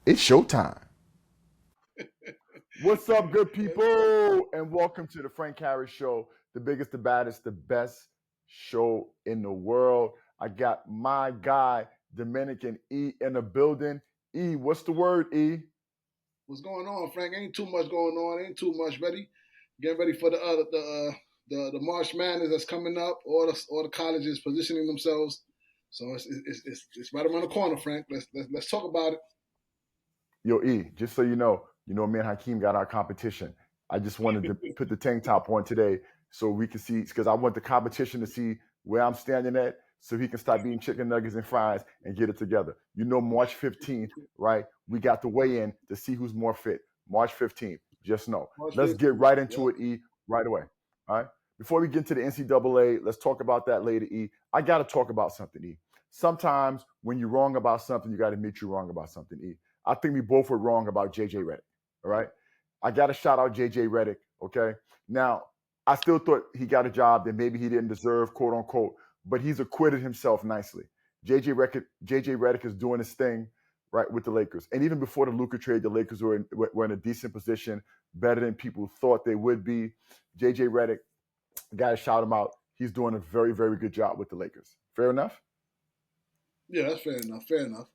It's showtime. What's up, good people? And welcome to the Frank Harris Show, the biggest, the baddest, the best show in the world. I got my guy, Dominican E, in the building. E, what's the word, E? What's going on, Frank? Ain't too much going on. Ain't too much ready. Getting ready for the March Madness that's coming up. All the colleges positioning themselves. So it's right around the corner, Frank. Let's talk about it. Yo, E, just so you know, me and Hakeem got our competition. I just wanted to put the tank top on today so we can see, because I want the competition to see where I'm standing at so he can start eating chicken nuggets and fries and get it together. March 15th, right? We got to weigh in to see who's more fit. March 15th, just know. Let's get right into it, E, right away. All right? Before we get into the NCAA, let's talk about that later, E. I got to talk about something, E. Sometimes when you're wrong about something, you got to admit you're wrong about something, E. I think we both were wrong about JJ Redick. All right. I got to shout out JJ Redick. Okay. Now, I still thought he got a job that maybe he didn't deserve, quote unquote, but he's acquitted himself nicely. JJ Redick is doing his thing, right, with the Lakers. And even before the Luka trade, the Lakers were in a decent position, better than people thought they would be. JJ Redick, got to shout him out. He's doing a very, very good job with the Lakers. Fair enough? Yeah, that's fair enough. Fair enough.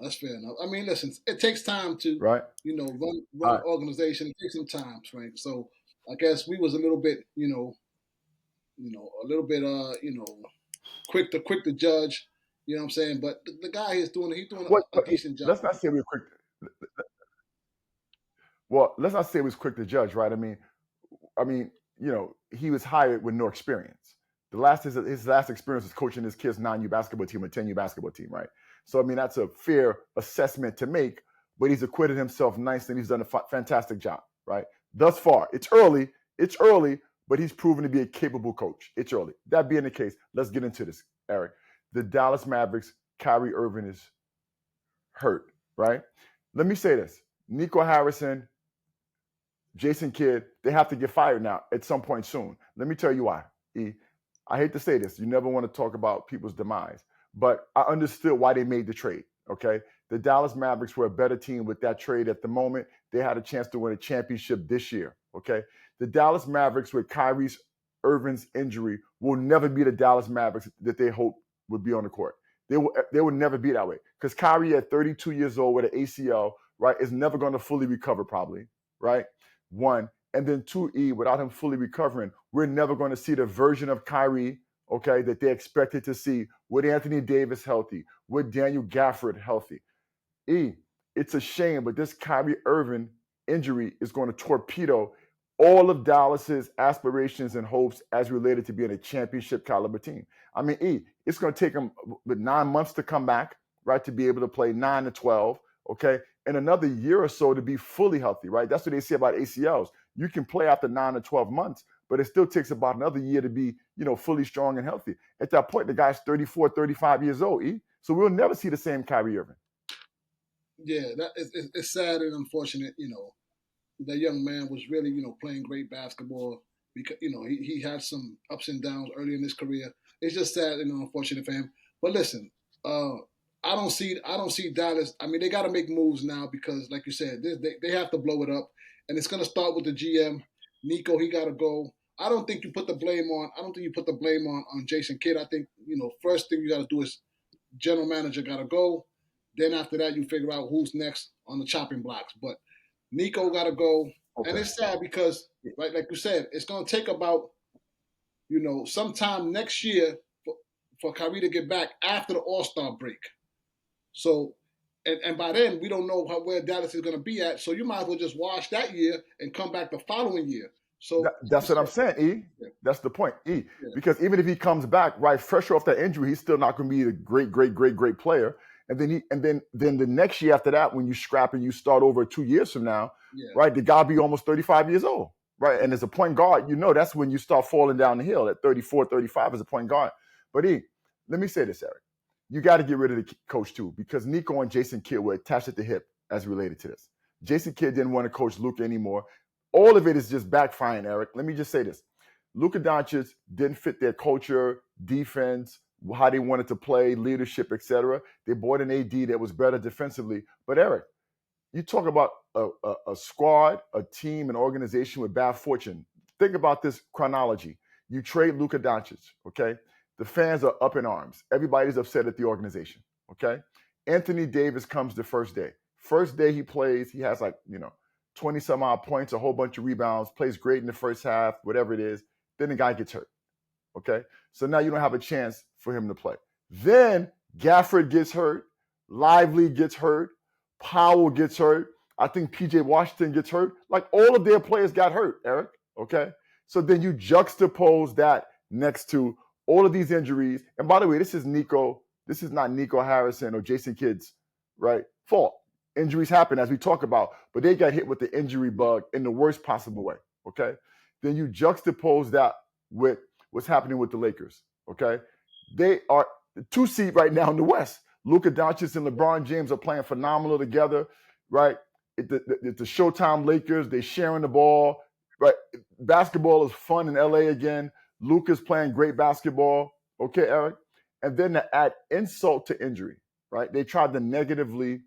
That's fair enough. I mean, listen, it takes time to, right, run an organization. It takes some time, Frank. So I guess we was a little bit, quick to judge. You know what I'm saying? But the guy is doing a decent job. Let's not say we were quick. Well, let's not say he was quick to judge, right? I mean, he was hired with no experience. His last experience was coaching his kids' 9U basketball team, a 10U basketball team, right? So, I mean, that's a fair assessment to make, but he's acquitted himself nicely and he's done a fantastic job, right? Thus far, it's early, but he's proven to be a capable coach. It's early. That being the case, let's get into this, Eric. The Dallas Mavericks, Kyrie Irving is hurt, right? Let me say this. Nico Harrison, Jason Kidd, they have to get fired now at some point soon. Let me tell you why, E. I hate to say this. You never want to talk about people's demise, but I understood why they made the trade, okay? The Dallas Mavericks were a better team with that trade at the moment. They had a chance to win a championship this year, okay? The Dallas Mavericks with Kyrie Irving's injury will never be the Dallas Mavericks that they hoped would be on the court. They will never be that way because Kyrie at 32 years old with an ACL, right, is never going to fully recover probably, right? One. And then 2E, without him fully recovering, we're never going to see the version of Kyrie, okay, that they expected to see with Anthony Davis healthy, with Daniel Gafford healthy. E, it's a shame, but this Kyrie Irving injury is going to torpedo all of Dallas's aspirations and hopes as related to being a championship caliber team. I mean, E, it's going to take him 9 months to come back, right, to be able to play 9 to 12, okay, and another year or so to be fully healthy, right? That's what they say about ACLs. You can play after 9 to 12 months, but it still takes about another year to be, fully strong and healthy. At that point, the guy's 34, 35 years old, E. So we'll never see the same Kyrie Irving. Yeah, it's sad and unfortunate, that young man was really, playing great basketball because, he had some ups and downs early in his career. It's just sad and unfortunate for him. But listen, I don't see Dallas. I mean, they got to make moves now because, like you said, they have to blow it up, and it's going to start with the GM, Nico. He got to go. I don't think you put the blame on. I don't think you put the blame on Jason Kidd. I think first thing you got to do is general manager got to go. Then after that, you figure out who's next on the chopping blocks. But Nico got to go, okay. And it's sad because, right, like you said, it's going to take about sometime next year for Kyrie to get back after the All-Star break. So, and by then, we don't know where Dallas is going to be at. So you might as well just wash that year and come back the following year. So that's what I'm saying, E. Yeah. That's the point, E. Yeah. Because even if he comes back, right, fresh off that injury, he's still not going to be a great player. And then the next year after that, when you scrap and you start over 2 years from now, right, the guy be almost 35 years old, right? And as a point guard, that's when you start falling down the hill at 34, 35 as a point guard. But E, let me say this, Eric. You got to get rid of the coach too, because Nico and Jason Kidd were attached at the hip as related to this. Jason Kidd didn't want to coach Luka anymore. All of it is just backfiring, Eric. Let me just say this. Luka Doncic didn't fit their culture, defense, how they wanted to play, leadership, etc. They bought an AD that was better defensively. But Eric, you talk about a squad, a team, an organization with bad fortune. Think about this chronology. You trade Luka Doncic, okay? The fans are up in arms. Everybody's upset at the organization, okay? Anthony Davis comes the first day. First day he plays, he has 20 some odd points, a whole bunch of rebounds, plays great in the first half, whatever it is. Then the guy gets hurt, okay? So now you don't have a chance for him to play. Then Gafford gets hurt, Lively gets hurt, Powell gets hurt. I think PJ Washington gets hurt. Like all of their players got hurt, Eric. Okay. So then you juxtapose that next to all of these injuries. And by the way, this is not Nico Harrison or Jason Kidd's, right? Fault. Injuries happen as we talk about, but they got hit with the injury bug in the worst possible way. Okay. Then you juxtapose that with what's happening with the Lakers. Okay. They are the 2 seed right now in the West. Luka Doncic and LeBron James are playing phenomenal together, right? It's the Showtime Lakers. They're sharing the ball, right? Basketball is fun in LA again. Luka's playing great basketball, okay, Eric? And then to add insult to injury, right? They tried to negatively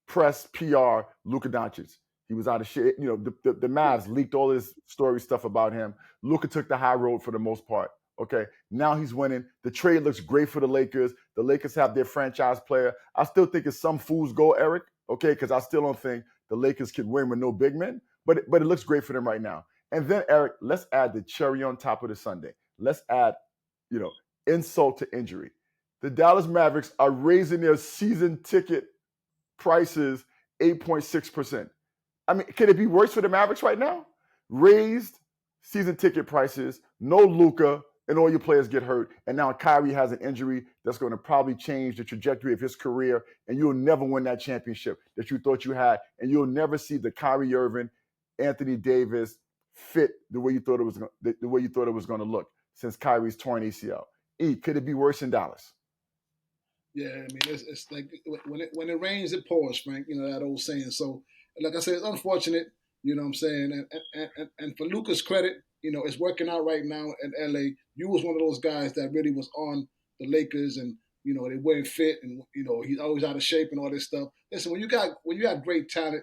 press PR Luka Doncic. He was out of shape. You know, the Mavs leaked all this story stuff about him. Luka took the high road for the most part. Okay, now he's winning. The trade looks great for the Lakers. The Lakers have their franchise player. I still think it's some fool's goal, Eric, okay, because I still don't think the Lakers can win with no big men, but it looks great for them right now. And then, Eric, let's add the cherry on top of the sundae. Let's add, insult to injury. The Dallas Mavericks are raising their season ticket prices 8.6%. I mean, can it be worse for the Mavericks right now? Raised season ticket prices, no Luka, and all your players get hurt. And now Kyrie has an injury that's going to probably change the trajectory of his career, and you'll never win that championship that you thought you had, and you'll never see the Kyrie Irving, Anthony Davis fit the way you thought it was going to look since Kyrie's torn ACL. Could it be worse in Dallas? Yeah, I mean, it's like when it rains, it pours, Frank. You know that old saying. So, like I said, it's unfortunate. You know what I'm saying? And for Luka's credit, it's working out right now in LA. You was one of those guys that really was on the Lakers, and they weren't fit, and he's always out of shape and all this stuff. Listen, when you got great talent,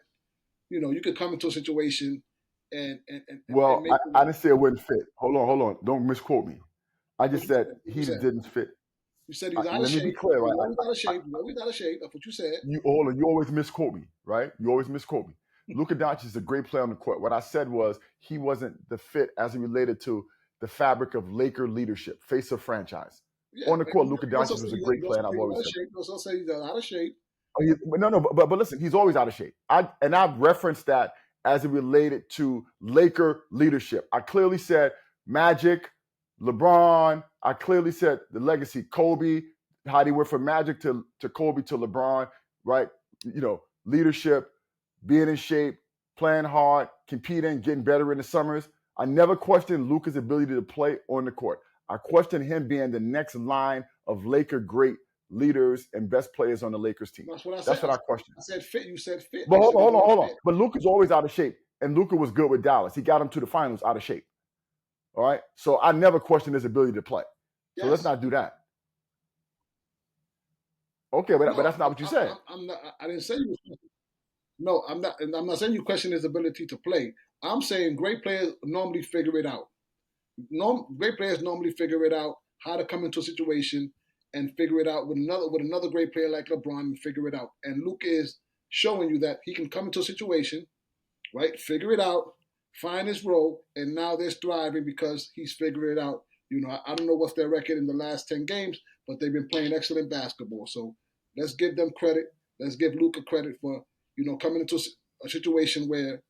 you could come into a situation and well, make I didn't say it wouldn't fit. Hold on, don't misquote me. I just said he didn't fit. You said he was out of shape. Let me be clear, right? He's always out of shape. He's always out of shape. That's what you said. You always misquote me, right? You always misquote me. Luka Doncic is a great player on the court. What I said was he wasn't the fit as it related to the fabric of Laker leadership, face of franchise. On the court, Luka Doncic was a great player, and I've always said. Also say he's out of shape. But listen, he's always out of shape. I've referenced that as it related to Laker leadership. I clearly said Magic, LeBron. I clearly said the legacy, Kobe, how they went from Magic to Kobe to LeBron, right? Leadership, being in shape, playing hard, competing, getting better in the summers. I never questioned Luka's ability to play on the court. I questioned him being the next line of Laker great leaders and best players on the Lakers team. That's what I said. That's what I questioned. I said fit. You said fit. But hold on. But Luka's always out of shape, and Luka was good with Dallas. He got him to the finals out of shape. All right? So I never questioned his ability to play. So let's not do that. Okay, but that's not what you said. I didn't say you. No, I'm not. I'm not saying you question his ability to play. I'm saying great players normally figure it out. Great players normally figure it out how to come into a situation and figure it out with another great player like LeBron and figure it out. And Luka is showing you that he can come into a situation, right? Figure it out, find his role, and now they're thriving because he's figured it out. I don't know what's their record in the last 10 games, but they've been playing excellent basketball. So let's give them credit. Let's give Luka credit for coming into a situation where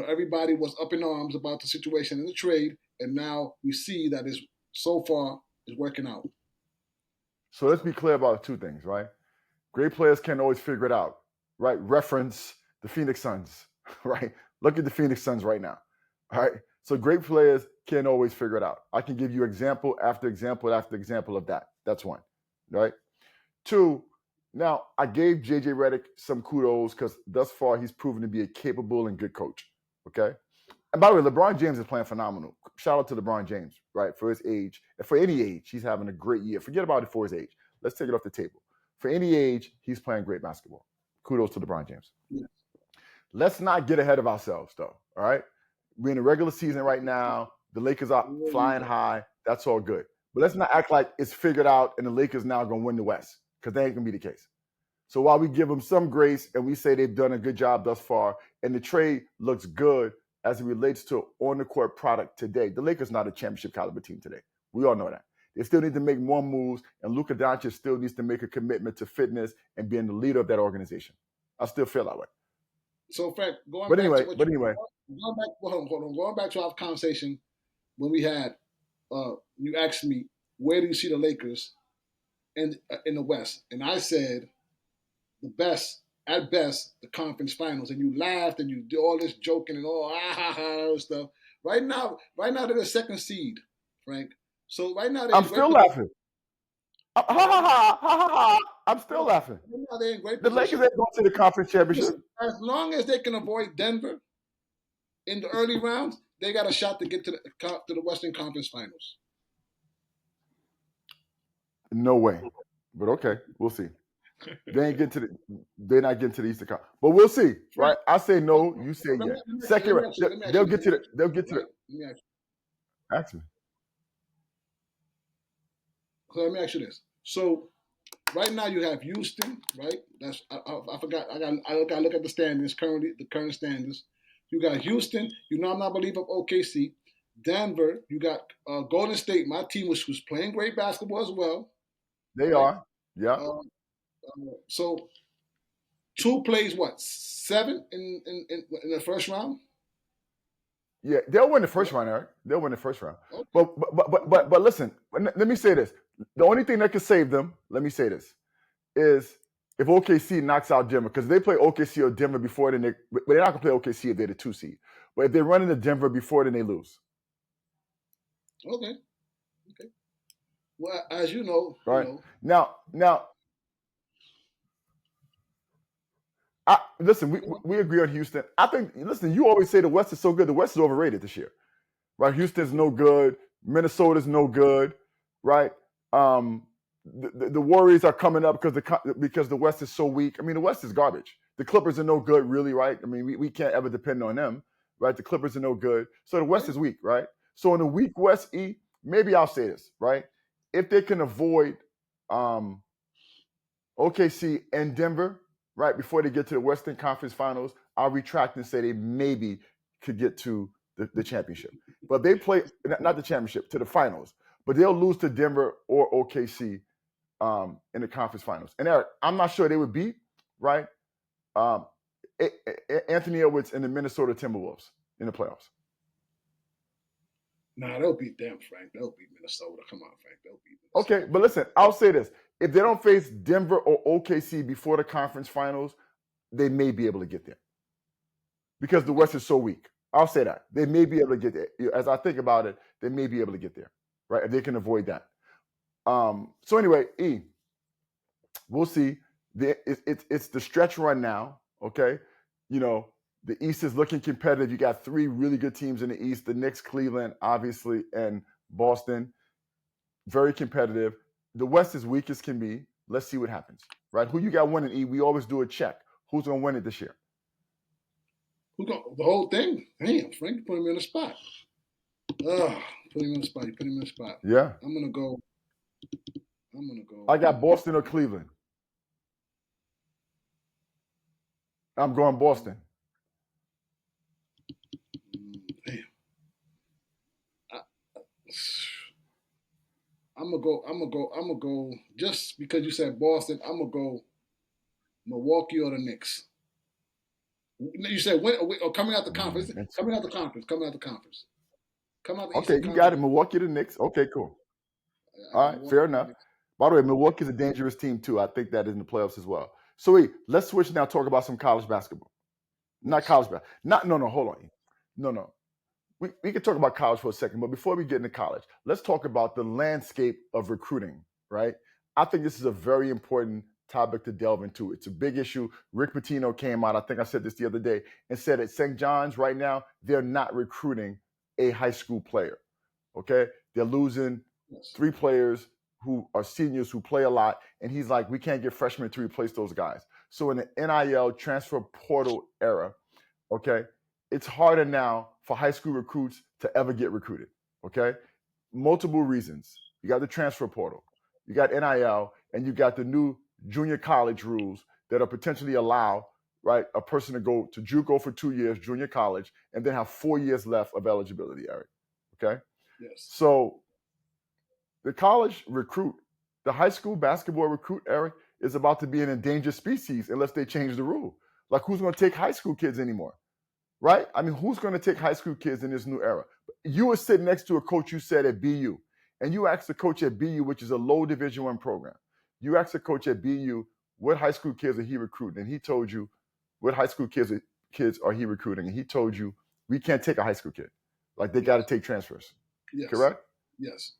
everybody was up in arms about the situation in the trade, and now we see that so far is working out. So let's be clear about 2 things, right? Great players can't always figure it out, right? Reference the Phoenix Suns, right? Look at the Phoenix Suns right now, all right? So great players can't always figure it out. I can give you example after example after example of that. That's 1, right? 2, now I gave JJ Redick some kudos because thus far he's proven to be a capable and good coach, okay? And by the way, LeBron James is playing phenomenal. Shout out to LeBron James, right? For his age, for any age, he's having a great year. Forget about it for his age. Let's take it off the table. For any age, he's playing great basketball. Kudos to LeBron James. Yeah. Let's not get ahead of ourselves, though. All right, we're in the regular season right now. The Lakers are flying high. That's all good. But let's not act like it's figured out and the Lakers now going to win the West, because that ain't going to be the case. So while we give them some grace and we say they've done a good job thus far, and the trade looks good as it relates to on-the-court product today, the Lakers not a championship caliber team today. We all know that. They still need to make more moves, and Luka Doncic still needs to make a commitment to fitness and being the leader of that organization. I still feel that way. So, Frank, going Going back to our conversation when we had, you asked me, where do you see the Lakers in the West? And I said, at best, the conference finals. And you laughed and you did all this joking and all stuff. Right now they're the second seed, Frank. So right now I'm still laughing. I'm still laughing. They're in great the Lakers ain't going to the conference championship. As long as they can avoid Denver in the early rounds, they got a shot to get to the Western Conference Finals. No way. But okay, we'll see. They're not getting to the Eastern Conference. But we'll see, right? I say no, you say yes. Second round, they'll get to the. Ask me. So let me ask you this. So right now you have Houston, right? That's I forgot. I got to look at the standings currently. The current standings. You got Houston. You know I'm not a believer of OKC. Denver. You got Golden State. My team was playing great basketball as well. They are. Yeah. So 2 plays what 7 in the first round. Yeah, they'll win the first round, Eric. They'll win the first round. Okay. But listen, let me say this. The only thing that could save them, let me say this, is if OKC knocks out Denver, because they play OKC or Denver before, then but they're not going to play OKC if they're the 2 seed. But if they run into Denver before, then they lose. Okay. Well, as you know, right now. Listen, we agree on Houston. I think, listen, you always say the West is so good. The West is overrated this year, right? Houston's no good. Minnesota's no good, right? The Warriors are coming up because the West is so weak. I mean, the West is garbage. The Clippers are no good, really, right? I mean, we can't ever depend on them, right? The Clippers are no good. So the West is weak, right? So in the weak West, maybe I'll say this, right? If they can avoid OKC and Denver, right, before they get to the Western Conference Finals, I'll retract and say they maybe could get to the championship. But they play, not the championship, to the finals. But they'll lose to Denver or OKC in the conference finals. And Eric, I'm not sure they would beat, right, Anthony Edwards and the Minnesota Timberwolves in the playoffs. Nah, they'll beat them, Frank. They'll beat Minnesota. Come on, Frank. They'll beat Minnesota. Okay, but listen, I'll say this. If they don't face Denver or OKC before the conference finals, they may be able to get there. Because the West is so weak. I'll say that. They may be able to get there. As I think about it, they may be able to get there, right? If they can avoid that. So anyway, we'll see. It's the stretch run now, okay? You know, the East is looking competitive. You got 3 really good teams in the East. The Knicks, Cleveland, obviously, and Boston. Very competitive. The West is weak as can be. Let's see what happens, right? Who you got winning, E? We always do a check. Who's going to win it this year? The whole thing? Damn, Frank, you putting me on the spot. Putting me on the spot. You putting me on the spot. Yeah. I'm going to go. I got Boston or Cleveland. I'm going Boston. Damn. I'm gonna go just because you said Boston, I'm gonna go Milwaukee or the Knicks. You said when or coming out the conference. Coming out the conference. Okay, you got it. Milwaukee or the Knicks. Okay, cool. All right, fair enough. By the way, Milwaukee's a dangerous team too. I think that in the playoffs as well. So let's switch now, talk about some college basketball. Not college basketball. Hold on. No. We can talk about college for a second, but before we get into college, let's talk about the landscape of recruiting, right? I think this is a very important topic to delve into. It's a big issue. Rick Pitino came out, I think I said this the other day, and said at St. John's right now, they're not recruiting a high school player. Okay? They're losing Yes. 3 players who are seniors who play a lot. And he's like, we can't get freshmen to replace those guys. So in the NIL transfer portal era, okay, it's harder now for high school recruits to ever get recruited. Okay? Multiple reasons. You got the transfer portal, you got NIL, and you got the new junior college rules that are potentially allow, right, a person to go to JUCO for 2 years, junior college, and then have 4 years left of eligibility, Eric. Okay? Yes. So the college recruit, the high school basketball recruit, Eric, is about to be an endangered species unless they change the rule. Like, who's going to take high school kids anymore? Right? I mean, who's going to take high school kids in this new era? You were sitting next to a coach, you said, at BU, and you asked the coach at BU, which is a low Division I program. You asked the coach at BU, what high school kids are he recruiting? And he told you, what high school kids are he recruiting? And he told you, we can't take a high school kid. Like, they got to take transfers. Yes. Correct? Yes.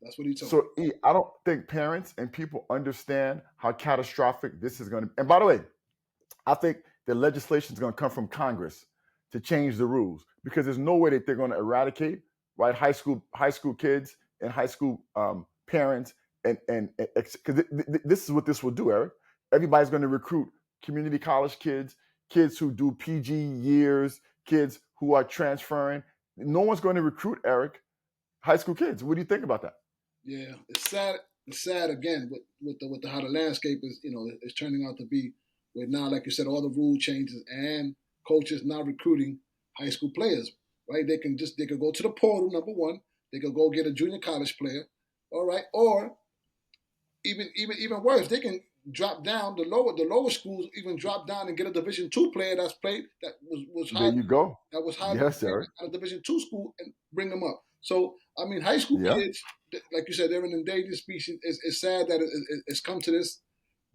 That's what he told me. So, I don't think parents and people understand how catastrophic this is going to be. And by the way, I think the legislation is going to come from Congress to change the rules, because there's no way that they're going to eradicate, right, high school kids and high school parents, and because this is what this will do, Eric. Everybody's going to recruit community college kids who do PG years, kids who are transferring. No one's going to recruit, Eric, high school kids. What do you think about that? Yeah, it's sad. It's sad again with the how the landscape is, is turning out to be. With now, like you said, all the rule changes and coaches now recruiting high school players, right? They could go to the portal, number one. They could go get a junior college player, all right, or even worse, they can drop down the lower schools, even drop down and get a Division II player that's played that was high. There you go. That was high. Yes, Eric. At a Division II school and bring them up. So I mean, high school kids, like you said, they're an endangered species. It's sad that it's come to this,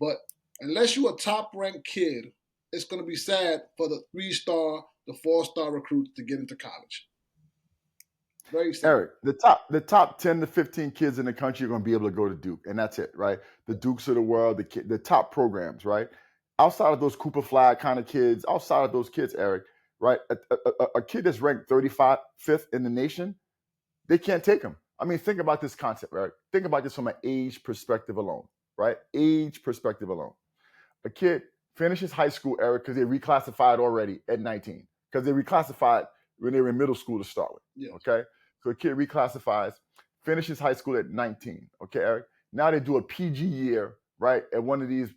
but unless you're a top-ranked kid, it's going to be sad for the 3-star, the 4-star recruits to get into college. Very sad. Eric, the top 10 to 15 kids in the country are going to be able to go to Duke, and that's it, right? The Dukes of the world, the top programs, right? Outside of those Cooper Flag kind of kids, outside of those kids, Eric, right? A kid that's ranked 35th in the nation, they can't take him. I mean, think about this concept, Eric. Think about this from an age perspective alone, right? Age perspective alone. A kid finishes high school, Eric, because they reclassified already at 19, because they reclassified when they were in middle school to start with. Yes. Okay, so a kid reclassifies, finishes high school at 19. Okay, Eric. Now they do a PG year, right, at one of these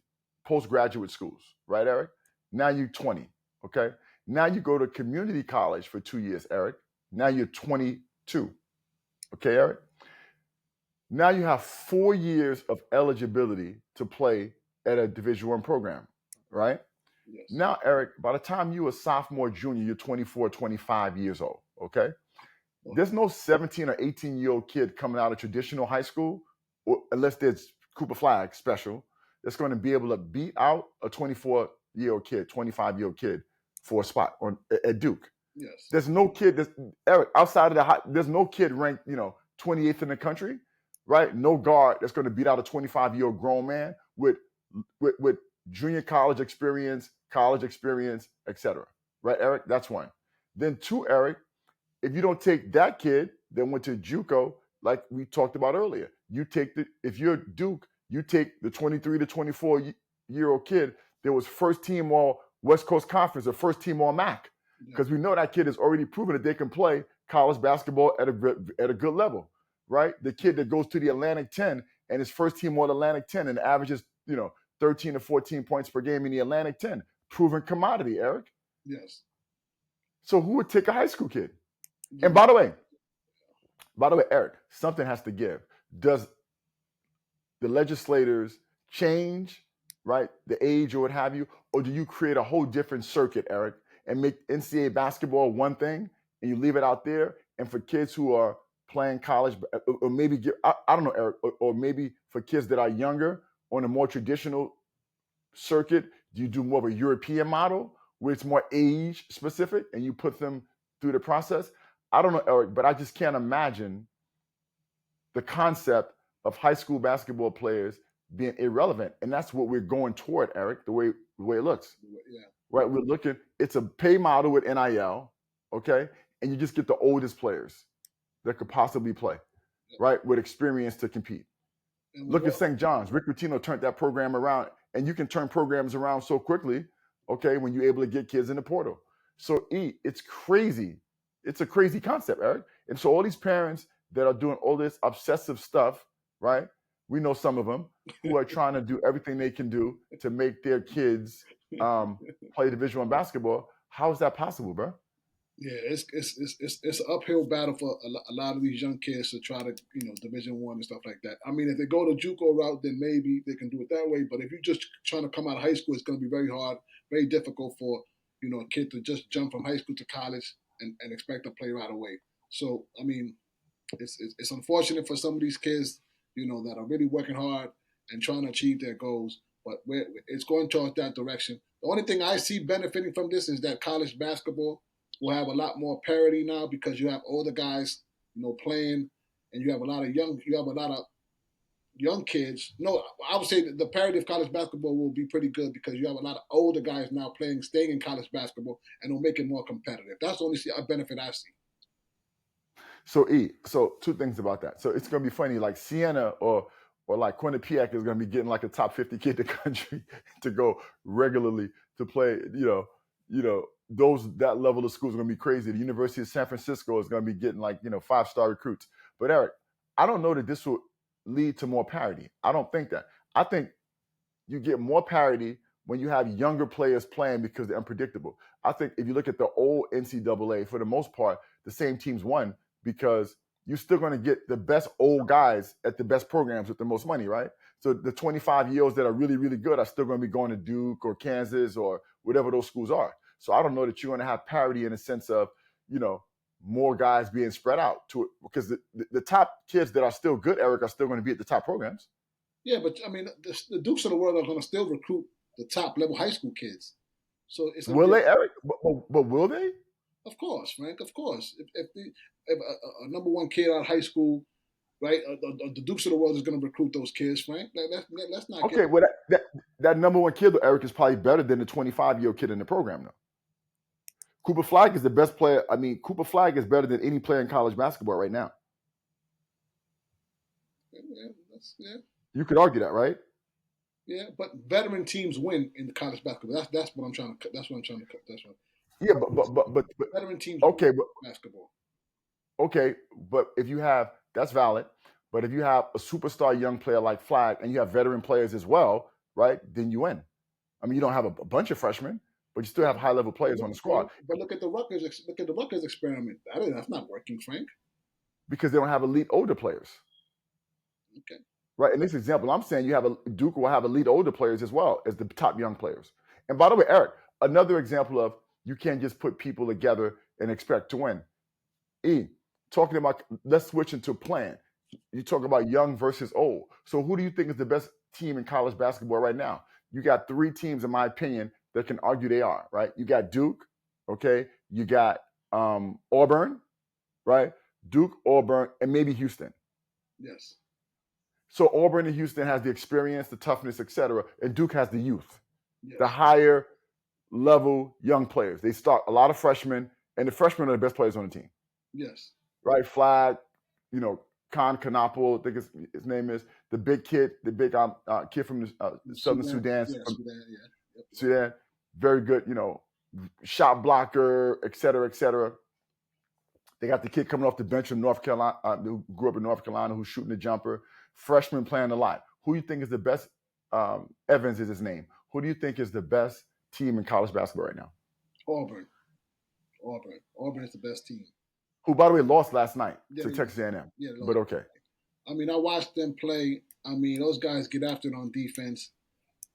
postgraduate schools, right, Eric? Now you're 20. Okay, now you go to community college for 2 years, Eric. Now you're 22. Okay, Eric. Now you have 4 years of eligibility to play at a Division I program, right? Yes. Now, Eric, by the time you're a sophomore, junior, you're 24, 25 years old, okay? There's no 17 or 18-year-old kid coming out of traditional high school, unless there's Cooper Flag special, that's going to be able to beat out a 24-year-old kid, 25-year-old kid for a spot at Duke. Yes. There's no kid, Eric, outside of there's no kid ranked, 28th in the country, right? No guard that's going to beat out a 25-year-old grown man with junior college experience, etc. Right, Eric? That's one. Then 2, Eric, if you don't take that kid that went to JUCO, like we talked about earlier, if you're Duke, you take the 23 to 24-year-old kid that was first team all West Coast Conference or first team all MAC, because we know that kid has already proven that they can play college basketball at a good level, right? The kid that goes to the Atlantic 10 and is first team all Atlantic 10 and averages, 13 to 14 points per game in the Atlantic 10. Proven commodity, Eric. Yes. So who would take a high school kid? Yeah. And by the way, Eric, something has to give. Does the legislators change, right, the age or what have you, or do you create a whole different circuit, Eric, and make NCAA basketball one thing and you leave it out there? And for kids who are playing college, or maybe, I don't know, Eric, or maybe for kids that are younger, on a more traditional circuit, do you do more of a European model where it's more age specific and you put them through the process? I don't know, Eric, but I just can't imagine the concept of high school basketball players being irrelevant, and that's what we're going toward, Eric. The way it looks, Yeah. right? We're looking. It's a pay model with NIL, okay, and you just get the oldest players that could possibly play, right, with experience to compete. Look at St. John's. Rick Pitino turned that program around, and you can turn programs around so quickly, okay, when you're able to get kids in the portal. So it's crazy. It's a crazy concept, Eric. And so all these parents that are doing all this obsessive stuff, right? We know some of them who are trying to do everything they can do to make their kids play Division I basketball. How is that possible, bro? Yeah, it's an uphill battle for a lot of these young kids to try to Division I and stuff like that. I mean, if they go the JUCO route, then maybe they can do it that way. But if you're just trying to come out of high school, it's going to be very hard, very difficult for a kid to just jump from high school to college and expect to play right away. So I mean, it's unfortunate for some of these kids, that are really working hard and trying to achieve their goals. But it's going towards that direction. The only thing I see benefiting from this is that college basketball will have a lot more parity now because you have older guys, playing, and you have a lot of young kids. No, I would say that the parity of college basketball will be pretty good because you have a lot of older guys now playing, staying in college basketball, and it'll make it more competitive. That's the only benefit I see. So two things about that. So it's gonna be funny, like Siena or like Quinnipiac is gonna be getting like a top 50 kid in the country to go regularly to play, that level of schools are gonna be crazy. The University of San Francisco is gonna be getting like 5-star recruits. But Eric, I don't know that this will lead to more parity. I don't think that. I think you get more parity when you have younger players playing because they're unpredictable. I think if you look at the old NCAA, for the most part, the same teams won because you're still going to get the best old guys at the best programs with the most money, right? So the 25-year-olds that are really, really good are still going to be going to Duke or Kansas or whatever those schools are. So I don't know that you're going to have parity in the sense of, more guys being spread out to it because the top kids that are still good, Eric, are still going to be at the top programs. Yeah, but I mean, the Dukes of the world are going to still recruit the top level high school kids. So it's will they, Eric? But will they? Of course, Frank. Of course, if a number one kid out of high school, right, the Dukes of the world is going to recruit those kids, Frank. Let's not okay. Well, that number one kid, Eric, is probably better than the 25-year-old kid in the program, though. Cooper Flag is the best player. I mean, Cooper Flag is better than any player in college basketball right now. Yeah. You could argue that, right? Yeah, but veteran teams win in the college basketball. That's what I'm trying to. That's what I'm trying to. That's what. Yeah, but veteran teams. Okay, but basketball. Okay, but if you have that's valid. But if you have a superstar young player like Flag and you have veteran players as well, right? Then you win. I mean, you don't have a bunch of freshmen, but you still have high level players on the squad. But look at the Rutgers. Look at the Rutgers experiment. That's not working, Frank. Because they don't have elite older players. Okay. Right. In this example, I'm saying Duke will have elite older players as well as the top young players. And by the way, Eric, another example of you can't just put people together and expect to win. Talking about, let's switch into plan. You talk about young versus old. So who do you think is the best team in college basketball right now? You got three teams, in my opinion, that can argue they are, right? You got Duke, okay? You got Auburn, right? Duke, Auburn, and maybe Houston. Yes. So Auburn and Houston has the experience, the toughness, etc., and Duke has the youth, the higher level young players. They start a lot of freshmen, and the freshmen are the best players on the team. Yes. Right, Flag, Khan Kanapel, I think his name is, the big kid from the Southern Sudan. Sudan, very good, shot blocker, et cetera, et cetera. They got the kid coming off the bench from North Carolina, who grew up in North Carolina, who's shooting the jumper. Freshman playing a lot. Who do you think is the best? Evans is his name. Who do you think is the best team in college basketball right now? Auburn is the best team. Who, by the way, lost last night to Texas A&M. Yeah, but okay. I mean, I watched them play. I mean, those guys get after it on defense.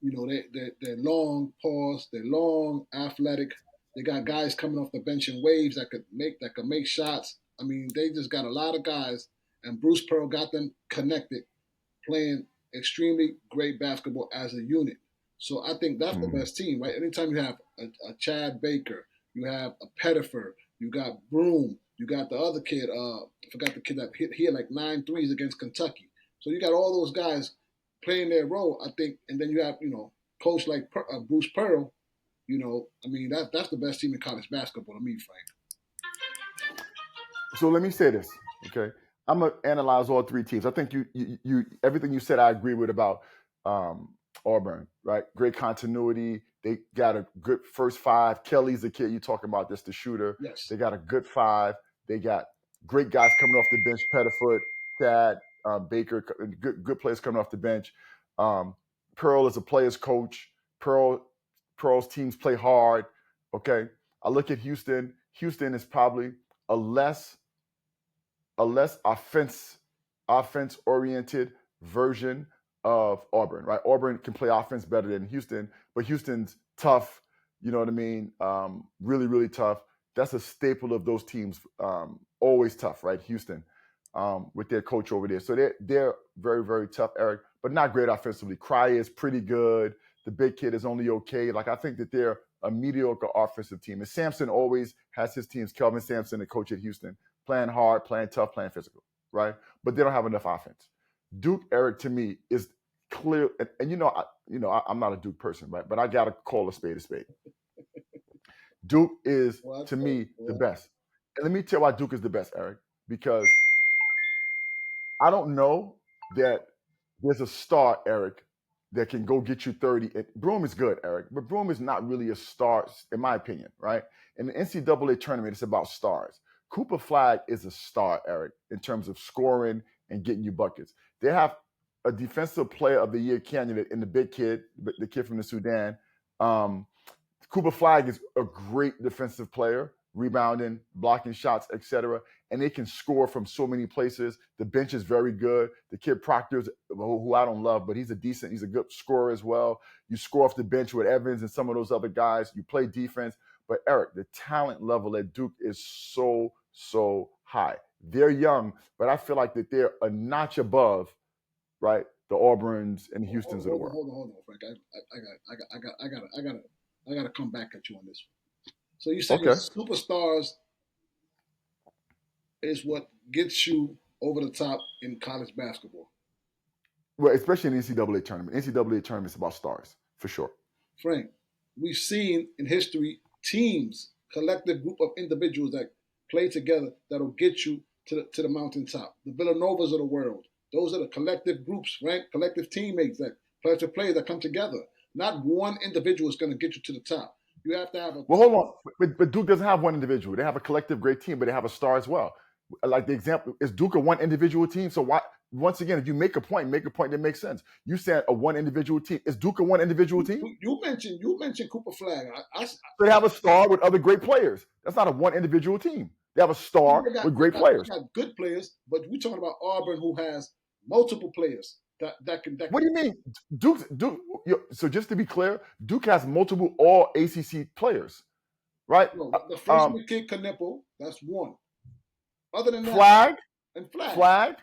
They're long pause. They're long, athletic. They got guys coming off the bench in waves that could make shots. I mean, they just got a lot of guys, and Bruce Pearl got them connected, playing extremely great basketball as a unit. So I think that's the best team, right? Anytime you have a Chad Baker, you have a Pettifer, you got Broom, you got the other kid, I forgot the kid that hit like 9 threes against Kentucky. So you got all those guys playing their role, I think. And then you have coach like Bruce Pearl. I mean that's the best team in college basketball to me, Frank. So let me say this, okay? I'm gonna analyze all three teams. I think you everything you said I agree with about Auburn, right? Great continuity. They got a good first five. Kelly's the kid you talking about, just the shooter. Yes. They got a good five. They got great guys coming off the bench. Pettifoot, Thad, Baker, good players coming off the bench. Pearl is a player's coach. Pearl's teams play hard. Okay. I look at Houston. Houston is probably a less offense oriented version of Auburn, right? Auburn can play offense better than Houston, but Houston's tough. You know what I mean? Really, really tough. That's a staple of those teams. Always tough, right? Houston, with their coach over there. So they're very, very tough, Eric, but not great offensively. Cryer is pretty good. The big kid is only okay. Like, I think that they're a mediocre offensive team. And Sampson always has his teams, Kelvin Sampson, the coach at Houston, playing hard, playing tough, playing physical, right? But they don't have enough offense. Duke, Eric, to me, is clear. And I'm not a Duke person, right? But I got to call a spade a spade. Duke is, to me, the best. And let me tell you why Duke is the best, Eric, because I don't know that there's a star, Eric, that can go get you 30. Broome is good, Eric, but Broome is not really a star, in my opinion, right? In the NCAA tournament, it's about stars. Cooper Flagg is a star, Eric, in terms of scoring and getting you buckets. They have a defensive player of the year candidate in the big kid, the kid from the Sudan. Cooper Flagg is a great defensive player, rebounding, blocking shots, etc. And they can score from so many places. The bench is very good. The kid Proctor, who I don't love, but he's a good scorer as well. You score off the bench with Evans and some of those other guys. You play defense. But Eric, the talent level at Duke is so high. They're young, but I feel like that they're a notch above, right, the Auburns and Houstons of the world. Hold on, Frank. I gotta come back at you on this one. So you said superstars is what gets you over the top in college basketball. Well, especially in the NCAA tournament. NCAA tournament is about stars, for sure. Frank, we've seen in history teams, collective group of individuals that play together that'll get you to the mountaintop. The Villanovas of the world. Those are the collective groups, right? Collective teammates that players that come together. Not one individual is going to get you to the top. You have to have a. Well, hold on. But Duke doesn't have one individual. They have a collective great team, but they have a star as well. Like the example, is Duke a one individual team? So why? Once again, if you make a point that makes sense. You said a one individual team. Is Duke a one individual team? You mentioned Cooper Flagg. So they have a star with other great players. That's not a one individual team. They have a star with great players. They got good players, but we're talking about Auburn, who has multiple players that can. What do you mean, Duke? So just to be clear, Duke has multiple All ACC players, right? No, the freshman kid Knipple, that's one. Other than that, Flagg.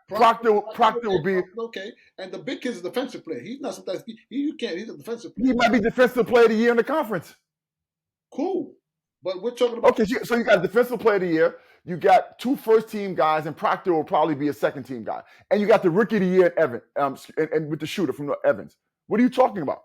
Proctor will be okay, and the big kid's a defensive player. He's not sometimes you can't. He's a defensive player. He might be defensive player of the year in the conference. Cool, but we're talking about so you got defensive player of the year. You got two first team guys, and Proctor will probably be a second team guy. And you got the rookie of the year, Evans, and with the shooter from Evans. What are you talking about,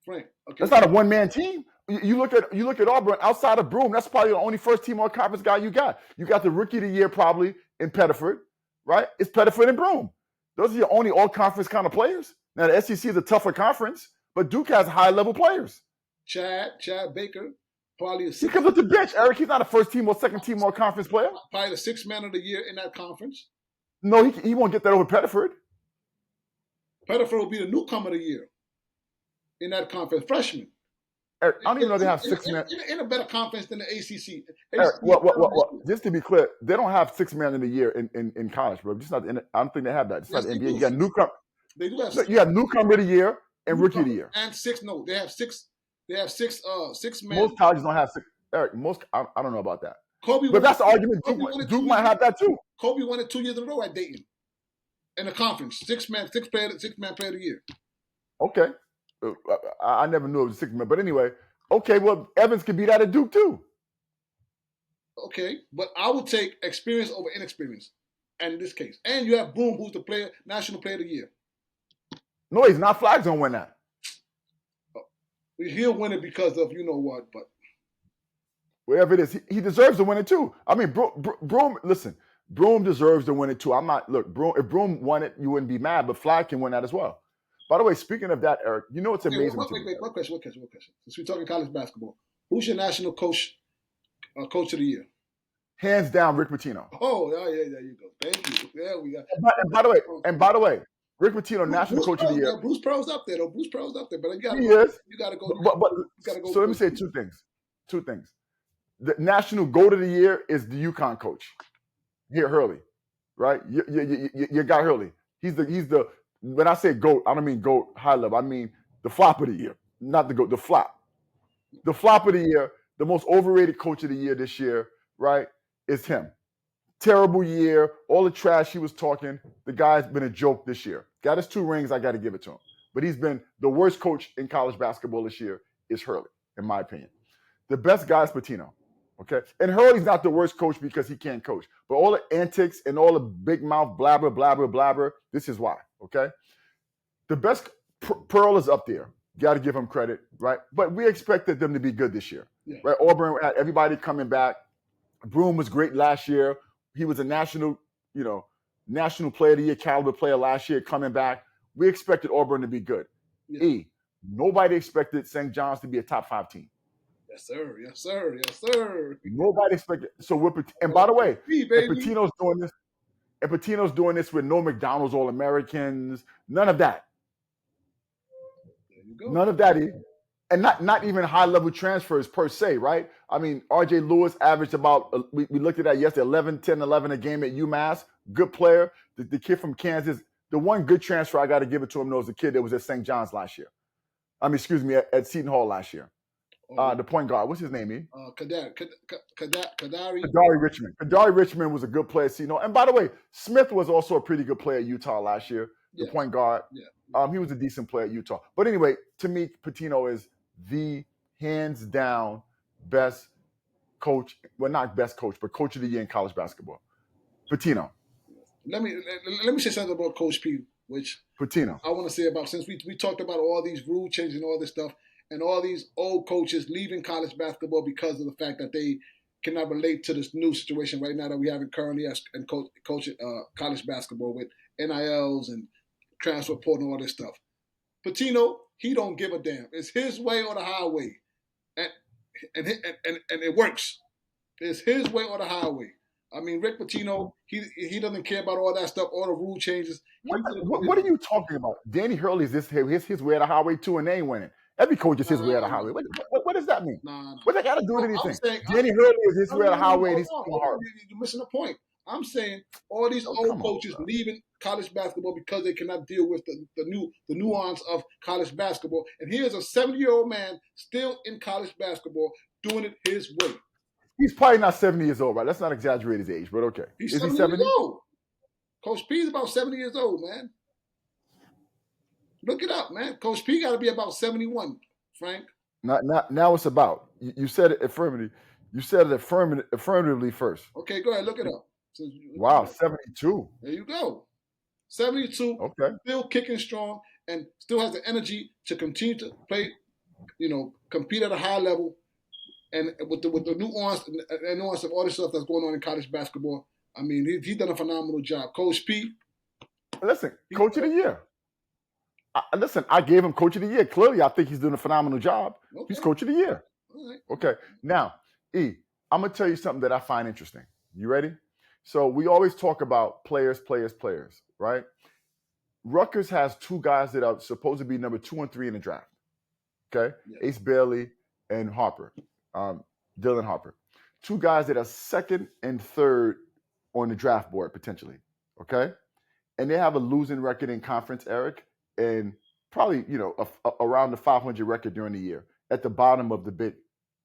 Frank? Okay, that's not a one man team. You look at Auburn outside of Broome. That's probably the only first team all conference guy you got. You got the rookie of the year probably in Pettiford, right? It's Pettiford and Broome. Those are your only all conference kind of players. Now the SEC is a tougher conference, but Duke has high level players. Chad Baker, probably he comes off the bench, Eric. He's not a first team or second team all conference player. Probably the sixth man of the year in that conference. No, he won't get that over Pettiford. Pettiford will be the newcomer of the year in that conference, freshman. Eric, I don't even know they have six men in a better conference than the ACC. Eric, well, just to be clear, they don't have six man of the year in college, bro. Just not. I don't think they have that. It's not the NBA. You got newcomer. They do have. You have newcomer of the year and rookie of the year. And six. No, they have six. They have six men. Most colleges don't have six. Eric, I don't know about that. Kobe, but that's the argument. Duke might have that too. Kobe won it 2 years in a row at Dayton in the conference. Six man player of the year. Okay. I never knew it was a six man, but anyway, okay. Well, Evans could be that at Duke too. Okay, but I would take experience over inexperience. And in this case, and you have Broom, who's the national player of the year. No, he's not. Flag's gonna win that. He'll win it because of you know what, but wherever it is, he deserves to win it too. I mean, Broom. Listen, Broom deserves to win it too. I'm not. Look, Broom. If Broom won it, you wouldn't be mad. But Flag can win that as well. By the way, speaking of that, Eric, you know what's amazing? Wait. One question. Since we're talking college basketball, who's your national coach of the year? Hands down, Rick Pitino. Oh, yeah, there you go. Thank you. There we go. And by the way, Rick Pitino, national coach of the year. Bruce Pearl's up there, though. Bruce Pearl's up there, but you gotta go. So let me say two things. The national goat of the year is the UConn coach, here Hurley, right? You got Hurley. He's the. When I say goat, I don't mean goat high level. I mean the flop of the year, not the goat. The flop. The flop of the year, the most overrated coach of the year this year, right? Is him. Terrible year. All the trash he was talking. The guy's been a joke this year. Got his 2 rings. I got to give it to him. But he's been the worst coach in college basketball this year is Hurley, in my opinion. The best guy is Pitino. Okay. And Hurley's not the worst coach because he can't coach. But all the antics and all the big mouth blabber, this is why. Okay. The best Pearl is up there. Got to give him credit, right? But we expected them to be good this year. Yeah. Right. Auburn had everybody coming back. Broom was great last year. He was a national player of the year, caliber player last year coming back. We expected Auburn to be good. Yeah. Nobody expected St. John's to be a top 5 team. Yes, sir. Nobody expected. So and by the way, Pitino's doing this with no McDonald's All-Americans, none of that. There you go. None of that. And not even high-level transfers per se, right? I mean, R.J. Lewis averaged about, we looked at that yesterday, 11 a game at UMass. Good player. The kid from Kansas, the one good transfer I got to give it to him, though, was the kid that was at St. John's last year. At Seton Hall last year. The point guard. What's his name, Kadari Richmond. Kadari Richmond was a good player at Seton Hall. And by the way, Smith was also a pretty good player at Utah last year, the point guard. Yeah. He was a decent player at Utah. But anyway, to me, Pitino is the hands down best coach. Well, not best coach, but coach of the year in college basketball. Pitino. Let me say something about Coach P, which Pitino. I want to say about, since we talked about all these rule changes and all this stuff, and all these old coaches leaving college basketball because of the fact that they cannot relate to this new situation right now that we have currently and coach college basketball with NILs and transfer portal and all this stuff. Pitino, he don't give a damn. It's his way or the highway, and it works. It's his way or the highway. I mean, Rick Pitino, he doesn't care about all that stuff, all the rule changes. What are you talking about? Danny Hurley is his way or the highway too, and they ain't winning. Every coach is his way or the highway. What does that mean? Nah. What that got to do with anything? Danny Hurley is his way or the highway, and he's still hard. You're missing the point. I'm saying all these old coaches leaving college basketball because they cannot deal with the nuance of college basketball. And here's a 70-year-old man still in college basketball doing it his way. He's probably not 70 years old, right? Let's not exaggerate his age, but okay. Is he 70 years old? Coach P is about 70 years old, man. Look it up, man. Coach P got to be about 71, Frank. Now it's about. You said it affirmatively. You said it affirmatively first. Okay, go ahead. Look it up. Wow, 72. There you go. 72. Okay. Still kicking strong and still has the energy to continue to play, compete at a high level. And with the nuance of all the stuff that's going on in college basketball, I mean, he's done a phenomenal job. Coach P. Listen, coach of the year. I gave him coach of the year. Clearly, I think he's doing a phenomenal job. Okay. He's coach of the year. All right. Okay. Now, I'm going to tell you something that I find interesting. You ready? So we always talk about players, right? Rutgers has 2 guys that are supposed to be number 2 and 3 in the draft. Okay? Yeah. Ace Bailey and Harper. Dylan Harper. 2 guys that are 2nd and 3rd on the draft board, potentially. Okay? And they have a losing record in conference, Eric. And probably, around the 500 record during the year, at the bottom of the Big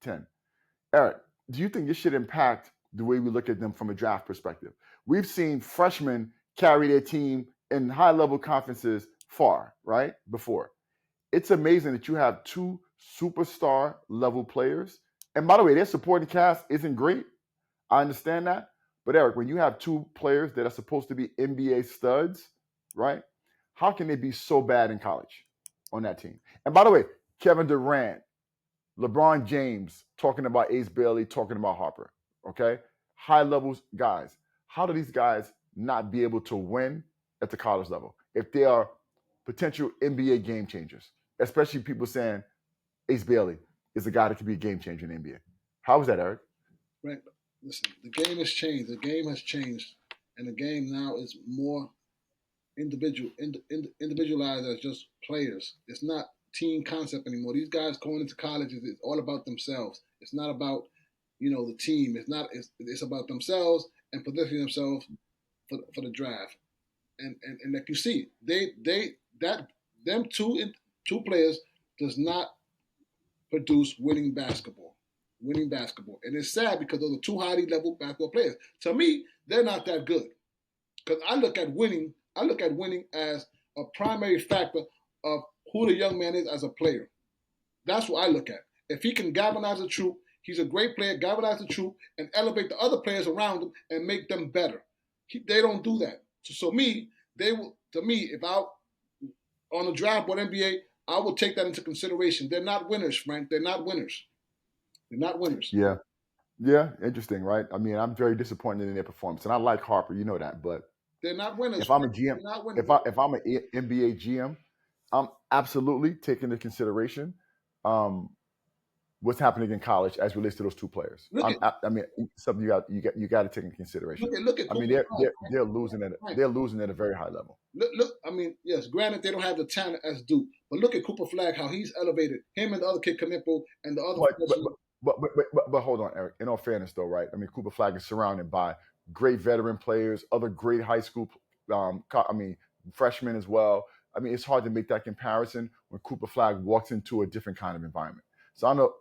Ten. Eric, do you think this should impact the way we look at them from a draft perspective? We've seen freshmen carry their team in high-level conferences far, right, before. It's amazing that you have 2 superstar-level players. And by the way, their supporting cast isn't great. I understand that. But Eric, when you have two players that are supposed to be NBA studs, right? How can they be so bad in college on that team? And by the way, Kevin Durant, LeBron James talking about Ace Bailey, talking about Harper, okay? High levels guys. How do these guys not be able to win at the college level if they are potential NBA game changers? Especially people saying Ace Bailey is a guy that could be a game changer in the NBA. How is that, Eric? Right. Listen, the game has changed. The game has changed, and the game now is more individualized as just players. It's not team concept anymore. These guys going into colleges, it's all about themselves. It's not about the team. It's not. It's about themselves and positioning themselves for the draft. And like you see, them two players does not produce winning basketball. Winning basketball. And it's sad because those are two highly level basketball players. To me, they're not that good. Because I look at winning as a primary factor of who the young man is as a player. That's what I look at. If he can galvanize the troop, he's a great player, galvanize the troop, and elevate the other players around him and make them better. They don't do that. So me, they will. To me, if I on the draft board NBA, I will take that into consideration. They're not winners, Frank. They're not winners. They're not winners. Yeah. Yeah, interesting, right? I mean, I'm very disappointed in their performance, and I like Harper, you know that. But They're not winners. if I'm a Frank. GM, They're not winners. if I'm an NBA GM, I'm absolutely taking into consideration um, what's happening in college as relates to those two players. Look at I mean, something you got to take into consideration. look at I mean, Cooper Flag. they're losing at a very high level. Look. I mean, yes. Granted, they don't have the talent as Duke, but look at Cooper Flag, how he's elevated him and the other kid Kanipo and the other. But hold on, Eric. In all fairness, though, right? I mean, Cooper Flag is surrounded by great veteran players, other great high school, freshmen as well. I mean, it's hard to make that comparison when Cooper Flag walks into a different kind of environment. So I know.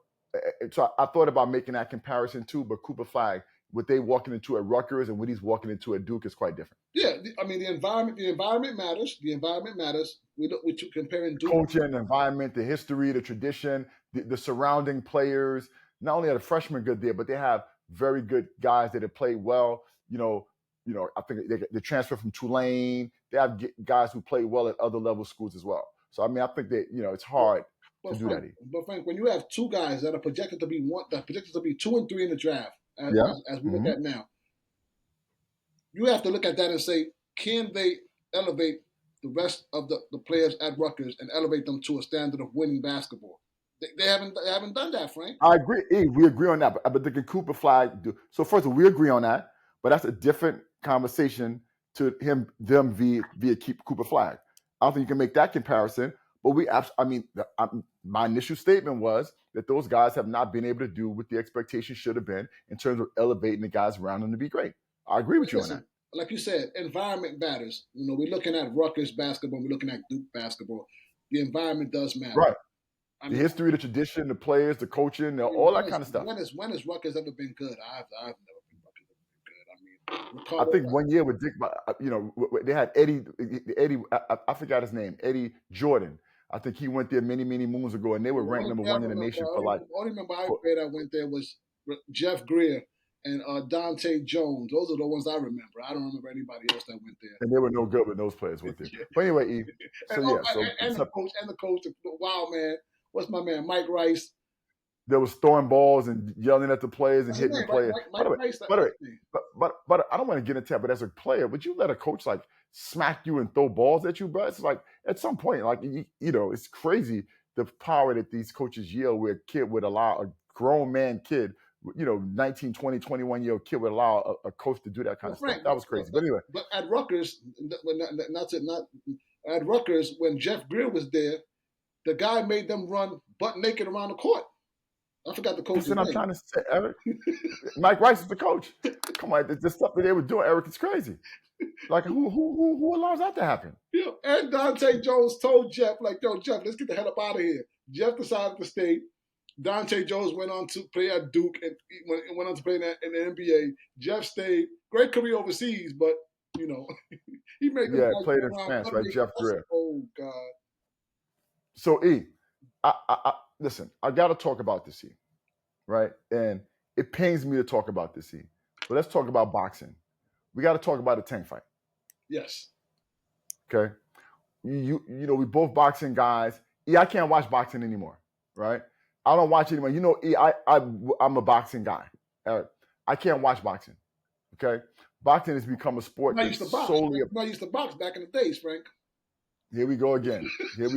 So I thought about making that comparison too, but Cooper Flag, what they walking into at Rutgers and what he's walking into at Duke is quite different. Yeah, I mean the environment matters. The environment matters. We're comparing Duke. Coaching, the environment, the history, the tradition, the surrounding players. Not only are the freshmen good there, but they have very good guys that have played well. I think they transfer from Tulane. They have guys who play well at other level schools as well. So I mean, I think that it's hard to do that. But Frank, when you have two guys that are projected to be 2 and 3 in the draft, as we look at now, you have to look at that and say, can they elevate the rest of the players at Rutgers and elevate them to a standard of winning basketball? They haven't done that, Frank. I agree. We agree on that. But the Cooper Flag do. So first of all, we agree on that. But that's a different conversation to them via Cooper Flag. I don't think you can make that comparison. But my initial statement was that those guys have not been able to do what the expectation should have been in terms of elevating the guys around them to be great. I agree with you on that. Like you said, environment matters. We're looking at Rutgers basketball. We're looking at Duke basketball. The environment does matter. Right. The history, the tradition, the players, the coaching, all that kind of stuff. When has Rutgers ever been good? I've never been Rutgers ever been good. I mean, I think 1 year with Dick, they had Eddie. I forgot his name. Eddie Jordan. I think he went there many moons ago, and they were ranked number one in the nation for like. The only member I played that went there was Jeff Greer and Dante Jones. Those are the ones I remember. I don't remember anybody else that went there. And they were no good when those players went there. But anyway, Eve. The coach, the wild man. What's my man, Mike Rice? There was throwing balls and yelling at the players and hitting the players. But I don't want to get into that. But as a player, would you let a coach like smack you and throw balls at you, bro? It's like at some point, like it's crazy the power that these coaches yield. Where a kid would allow a grown man kid, 19, 20, 21-year-old kid would allow a coach to do that kind of stuff. That was crazy. But anyway, but at Rutgers, at Rutgers when Jeff Greer was there, the guy made them run butt naked around the court. I forgot the coach's name. I'm trying to say, Eric. Mike Rice is the coach. Come on, the stuff that they were doing, Eric, it's crazy. Like, who allows that to happen? Yeah, and Dante Jones told Jeff, like, yo, Jeff, let's get the hell up out of here. Jeff decided to stay. Dante Jones went on to play at Duke and went on to play in the NBA. Jeff stayed. Great career overseas, but, he made them played in France, right? Jeff Greer. Oh, God. So, listen, I got to talk about this, right? And it pains me to talk about this, But let's talk about boxing. We got to talk about the Tank fight. Yes. Okay. You know, we both boxing guys. Yeah, I can't watch boxing anymore, right? I don't watch anymore. You know, I'm a boxing guy. Eric, I can't watch boxing. Okay, boxing has become a sport I that's used to box. solely. I used to box back in the days, Frank. Here we go again. You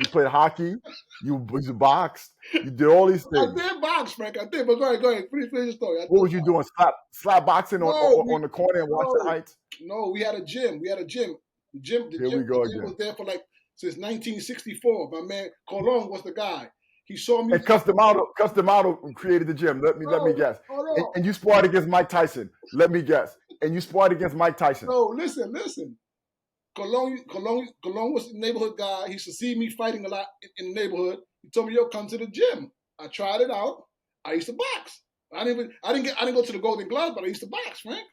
played hockey. You boxed. You did all these I things. did box, Frank. I did, but go ahead. Finish the story. What was you doing? Slap boxing on the corner and Washington Heights? No, we had a gym. The gym We go again. was there for like since 1964. My man Colon was the guy. He saw me. And Customato created the gym. Let me guess. And you sparred against Mike Tyson. Let me guess. And you sparred against Mike Tyson. No, listen. Colon was the neighborhood guy. He used to see me fighting a lot in the neighborhood. He told me, "Yo, come to the gym." I tried it out. I used to box. I didn't go to the Golden Gloves, but I used to box, Frank.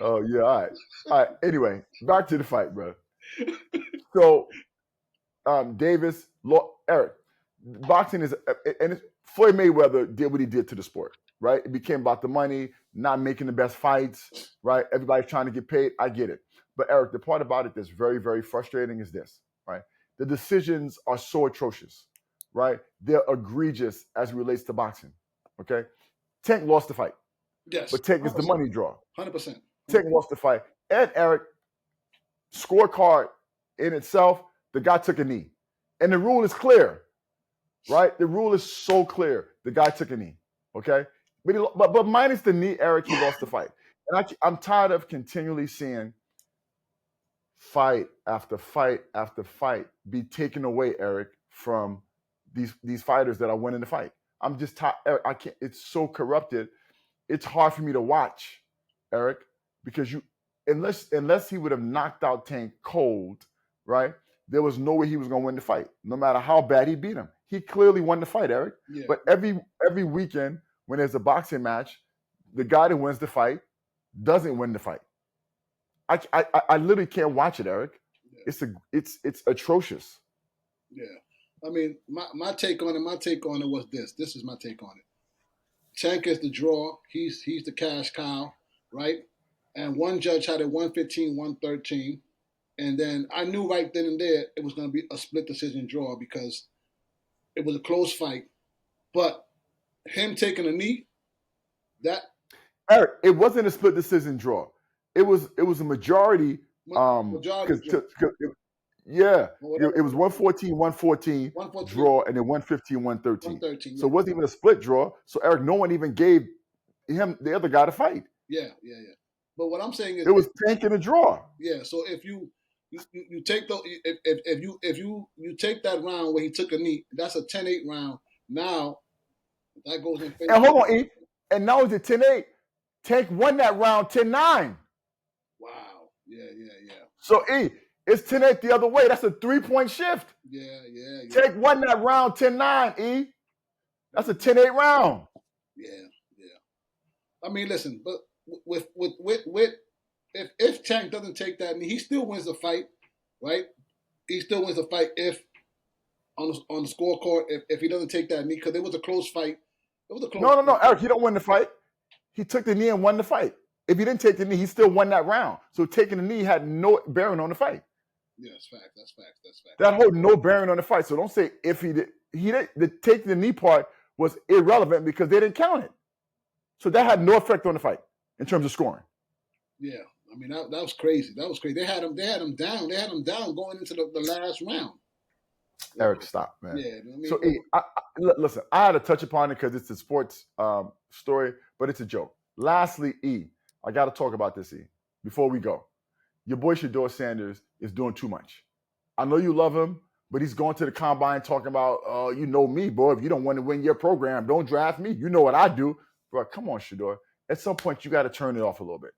Oh yeah, all right. Anyway, back to the fight, bro. So, Davis, Eric, boxing is, and Floyd Mayweather did what he did to the sport, right? It became about the money, not making the best fights, right? Everybody's trying to get paid. I get it, but Eric, the part about it that's very, very frustrating is this, right? The decisions are so atrocious, right? They're egregious as it relates to boxing. Okay, Tank lost the fight. Yes, but Tank is the money draw. 100%. Tank lost the fight. And Eric, scorecard in itself, the guy took a knee. And the rule is clear, right? The rule is so clear. The guy took a knee, okay? But minus the knee, Eric, he lost the fight. And I'm tired of continually seeing fight after fight after fight be taken away, Eric, from these fighters that are winning the fight. I'm just tired. Eric, I can't. It's so corrupted. It's hard for me to watch, Eric, because unless he would have knocked out Tank cold, right? There was no way he was going to win the fight, no matter how bad he beat him. He clearly won the fight, Eric. Yeah. But every weekend when there's a boxing match, the guy that wins the fight doesn't win the fight. I literally can't watch it, Eric. Yeah. It's atrocious. Yeah. I mean, my take on it was this. This is my take on it. Tank is the draw. He's the cash cow, right? And one judge had it 115, 113. And then I knew right then and there it was going to be a split decision draw because it was a close fight. But him taking a knee, Eric, it wasn't a split decision draw. It was a majority. Yeah, it was 114, 114 draw, and then 115, 113. So it wasn't even a split draw. So Eric, no one even gave him the other guy to fight. Yeah. But what I'm saying is it was Tank in a draw. Yeah. So if you take if you take that round where he took a knee, that's a 10-8 round. Now that goes in favor. And hold on, E. And now it's a 10-8. Tank won that round 10-9. Wow. Yeah. So E. It's 10-8 the other way. That's a 3-point shift. Yeah. Tank won that round 10-9, E. That's a 10-8 round. Yeah. I mean, listen, but with if Tank doesn't take that knee, he still wins the fight, right? He still wins the fight if on the scorecard if he doesn't take that knee because it was a close fight. It was a close. No, Eric, he don't win the fight. He took the knee and won the fight. If he didn't take the knee, he still won that round. So taking the knee had no bearing on the fight. Yes, that's fact. That whole no bearing on the fight. So don't say if he did. The taking the knee part was irrelevant because they didn't count it. So that had no effect on the fight in terms of scoring. Yeah, I mean that was crazy. They had him down. They had him down going into the last round. Eric, stop, man. Yeah. I mean, so listen, I had to touch upon it because it's a sports story, but it's a joke. Lastly, E, I got to talk about this, E, before we go. Your boy Shadeur Sanders is doing too much. I know you love him, but he's going to the combine talking about, you know me, boy. If you don't want to win your program, don't draft me. You know what I do. Bro, come on, Shadeur. At some point, you got to turn it off a little bit,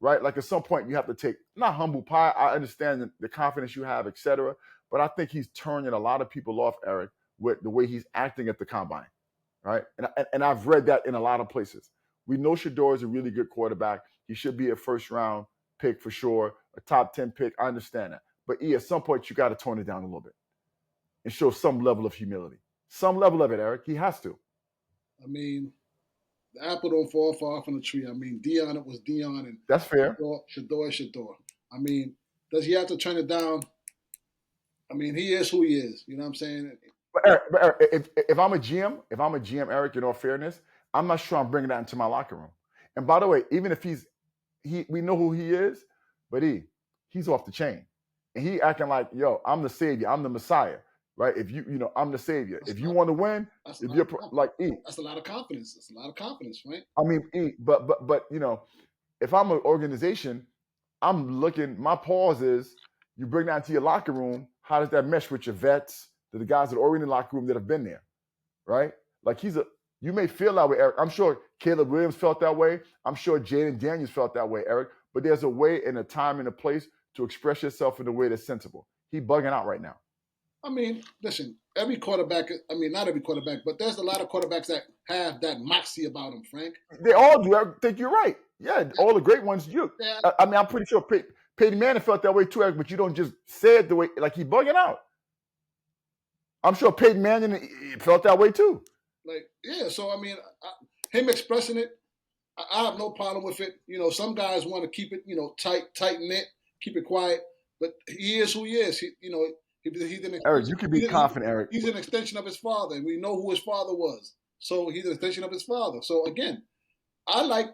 right? Like at some point, you have to take, not humble pie. I understand the confidence you have, etc. But I think he's turning a lot of people off, Eric, with the way he's acting at the combine, right? And I've read that in a lot of places. We know Shedeur is a really good quarterback. He should be a first-round pick for sure, a top 10 pick. I understand that. But at some point, you got to tone it down a little bit and show some level of humility. Some level of it, Eric. He has to. I mean, The apple don't fall far from the tree. I mean, Dion, it was Dion, and That's fair. Shedeur. I mean, does he have to turn it down? I mean, he is who he is. You know what I'm saying? But Eric, if I'm a GM, Eric, in all fairness, I'm not sure I'm bringing that into my locker room. And by the way, even if we know who he is, but he's off the chain, and he acting like, yo, I'm the savior, I'm the Messiah, right? If I'm the savior. If you want to win, if you're like that's a lot of confidence. That's a lot of confidence, right? I mean, but if I'm an organization, I'm looking. My pause is you bring that into your locker room. How does that mesh with your vets, the guys that are already in the locker room that have been there, right? Like you may feel that way, Eric. I'm sure Caleb Williams felt that way. I'm sure Jaden Daniels felt that way, Eric. But there's a way and a time and a place to express yourself in a way that's sensible. He bugging out right now. I mean, listen, every quarterback, I mean, not every quarterback, but there's a lot of quarterbacks that have that moxie about them, Frank. They all do. I think you're right. Yeah, all the great ones do. Yeah. I mean, I'm pretty sure Peyton Manning felt that way too, Eric, but you don't just say it the way, like he bugging out. I'm sure Peyton Manning felt that way too. Like, yeah, so I mean, him expressing it, I have no problem with it. You know, some guys want to keep it, tight knit, keep it quiet, but he is who he is. He's an Eric, you can be confident, Eric. He's an extension of his father, and we know who his father was. So he's an extension of his father. So again, I like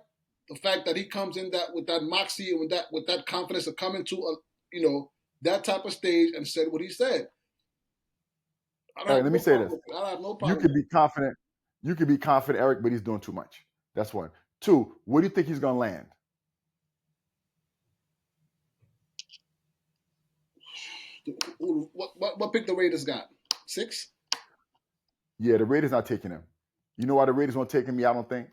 the fact that he comes in that with that moxie and with that confidence of coming to that type of stage and said what he said. All right, let me say this. I have no problem. You could be confident. You could be confident, Eric, but he's doing too much. That's one. Two, where do you think he's going to land? What pick the Raiders got? 6? Yeah, the Raiders not taking him. You know why the Raiders won't take him? I don't think.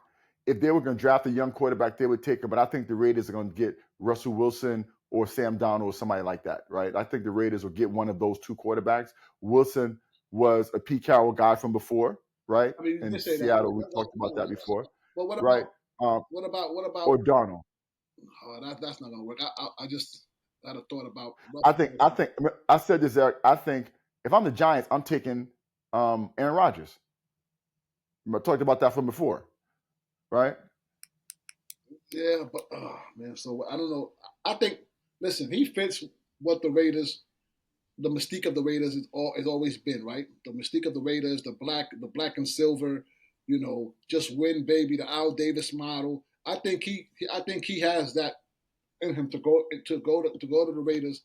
If they were going to draft a young quarterback, they would take him. But I think the Raiders are going to get Russell Wilson or Sam Darnold or somebody like that, right? I think the Raiders will get one of those two quarterbacks. Wilson was a Pete Carroll guy from before, right? I mean, in Seattle, we talked about that before. But what about right? What about or Darnold? That's not going to work. I just had a thought about. I said this, Eric. I think if I'm the Giants, I'm taking Aaron Rodgers. I talked about that from before, right? Yeah, but man, so I don't know. I think listen, he fits what the Raiders. The mystique of the Raiders has always been, right? The mystique of the Raiders, the black and silver, just win, baby, the Al Davis model. I think he has that in him to go to the Raiders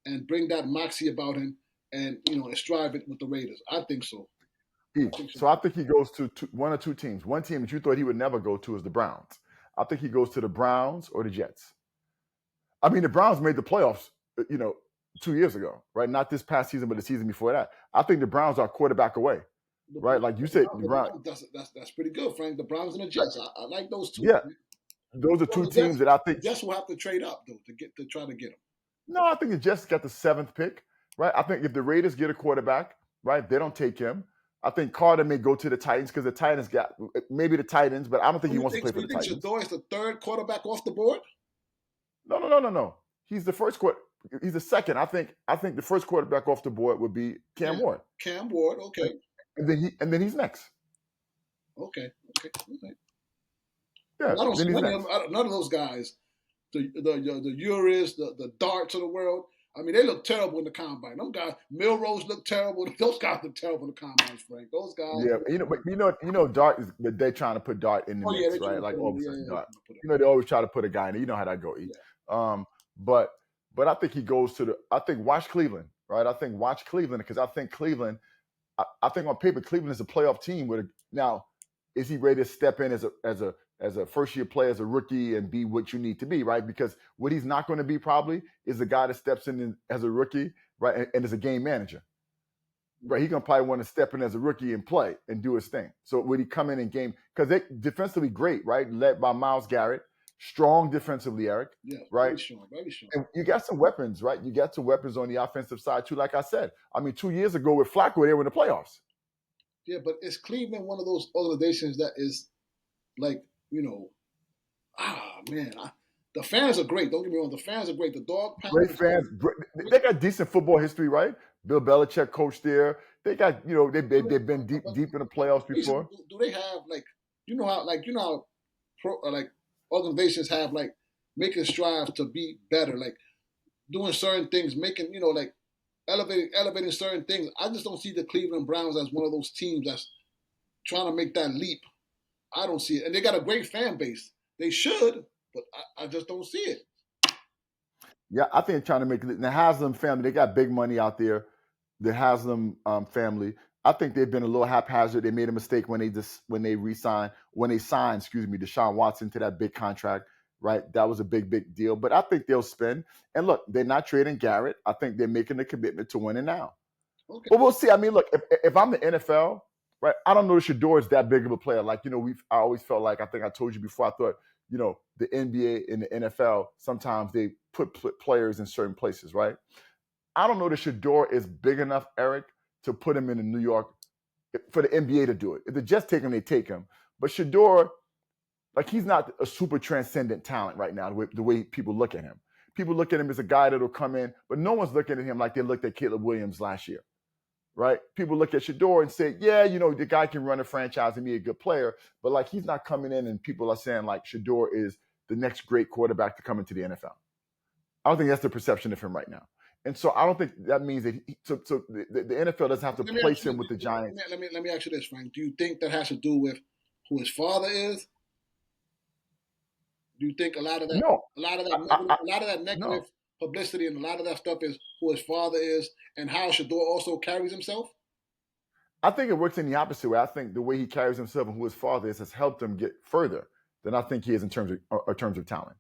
and bring that moxie about him and and strive it with the Raiders. I think so. So I think he goes to one or two teams. One team that you thought he would never go to is the Browns. I think he goes to the Browns or the Jets. I mean, the Browns made the playoffs, 2 years ago, right? Not this past season, but the season before that. I think the Browns are a quarterback away, right? Like you said, the Browns. That's pretty good, Frank. The Browns and the Jets. I like those two. Yeah, those are two teams that I think. The Jets will have to trade up though to try to get them. No, I think the Jets got the 7th pick, right? I think if the Raiders get a quarterback, right, they don't take him. I think Carter may go to the Titans because the Titans got maybe the Titans, but I don't think he wants to play for the Titans. You think Shedeur is the 3rd quarterback off the board? No. He's the first quarter. He's the second. I think the first quarterback off the board would be Cam Ward. Cam Ward, okay. And then he's next. Okay. Yeah. I don't see none of those guys. The Uris, the Darts of the world. I mean, they look terrible in the combine. Them guys, Milrose look terrible. Those guys look terrible in the combines, Frank. Those guys. Yeah, Dart is. But they're trying to put Dart in the mix, right? Like all of a sudden, Dart. They always try to put a guy in there. You know how that go. Yeah. But I think he goes to watch Cleveland, right? I think watch Cleveland because I think Cleveland. I think on paper Cleveland is a playoff team. Now, is he ready to step in as a first year player, as a rookie, and be what you need to be, right? Because what he's not going to be probably is the guy that steps in as a rookie, right, and is a game manager, right? He's gonna probably want to step in as a rookie and play and do his thing. So would he come in and game because they defensively great, right? Led by Myles Garrett. Strong defensively, Eric. Yeah, right. Very strong. And you got some weapons, right? You got some weapons on the offensive side too. Like I said, I mean, 2 years ago with Flacco, they were in the playoffs. Yeah, but is Cleveland one of those organizations that is like, the fans are great. Don't get me wrong. The fans are great. The dog pound. Great fans. They got decent football history, right? Bill Belichick coached there. They got, they've been deep in the playoffs before. Do they have like? like organizations have like making strives to be better, like doing certain things, making like elevating certain things. I just don't see the Cleveland Browns as one of those teams that's trying to make that leap. I don't see it, and they got a great fan base. They should, but I just don't see it. Yeah, I think they're trying to make it. The Haslam family, they got big money out there. The Haslam family, I think they've been a little haphazard. They made a mistake when they signed, Deshaun Watson to that big contract. Right, that was a big deal. But I think they'll spend. And look, they're not trading Garrett. I think they're making a commitment to winning now. Okay. But we'll see. I mean, look, if I'm the NFL, right, I don't know if Shedeur is that big of a player. Like, I always felt like, I think I told you before, I thought, the NBA and the NFL, sometimes they put players in certain places, right? I don't know that Shedeur is big enough, Eric, to put him in New York for the NBA to do it. If they just take him, they take him. But Shedeur, like, he's not a super transcendent talent right now, the way people look at him. People look at him as a guy that'll come in, but no one's looking at him like they looked at Caleb Williams last year, right? People look at Shedeur and say, yeah, the guy can run a franchise and be a good player, but like, he's not coming in and people are saying like Shedeur is the next great quarterback to come into the NFL. I don't think that's the perception of him right now. And so I don't think that means that the NFL doesn't have to place him with the Giants. Let me ask you this, Frank. Do you think that has to do with who his father is? Do you think a lot of that, No. a lot of that negative publicity and a lot of that stuff is who his father is and how Shedeur also carries himself? I think it works in the opposite way. I think the way he carries himself and who his father is has helped him get further than I think he is in terms of talent.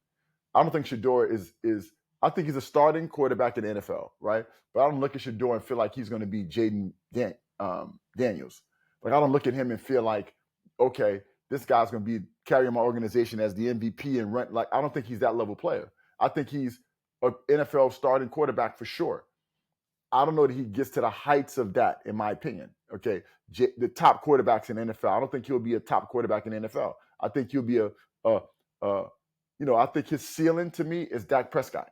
I don't think Shedeur is. I think he's a starting quarterback in the NFL, right? But I don't look at Shedeur and feel like he's going to be Jaden Daniels. Like, I don't look at him and feel like, okay, this guy's going to be carrying my organization as the MVP and run. Like, I don't think he's that level player. I think he's an NFL starting quarterback for sure. I don't know that he gets to the heights of that, in my opinion. Okay, the top quarterbacks in the NFL. I don't think he'll be a top quarterback in the NFL. I think he'll be I think his ceiling to me is Dak Prescott,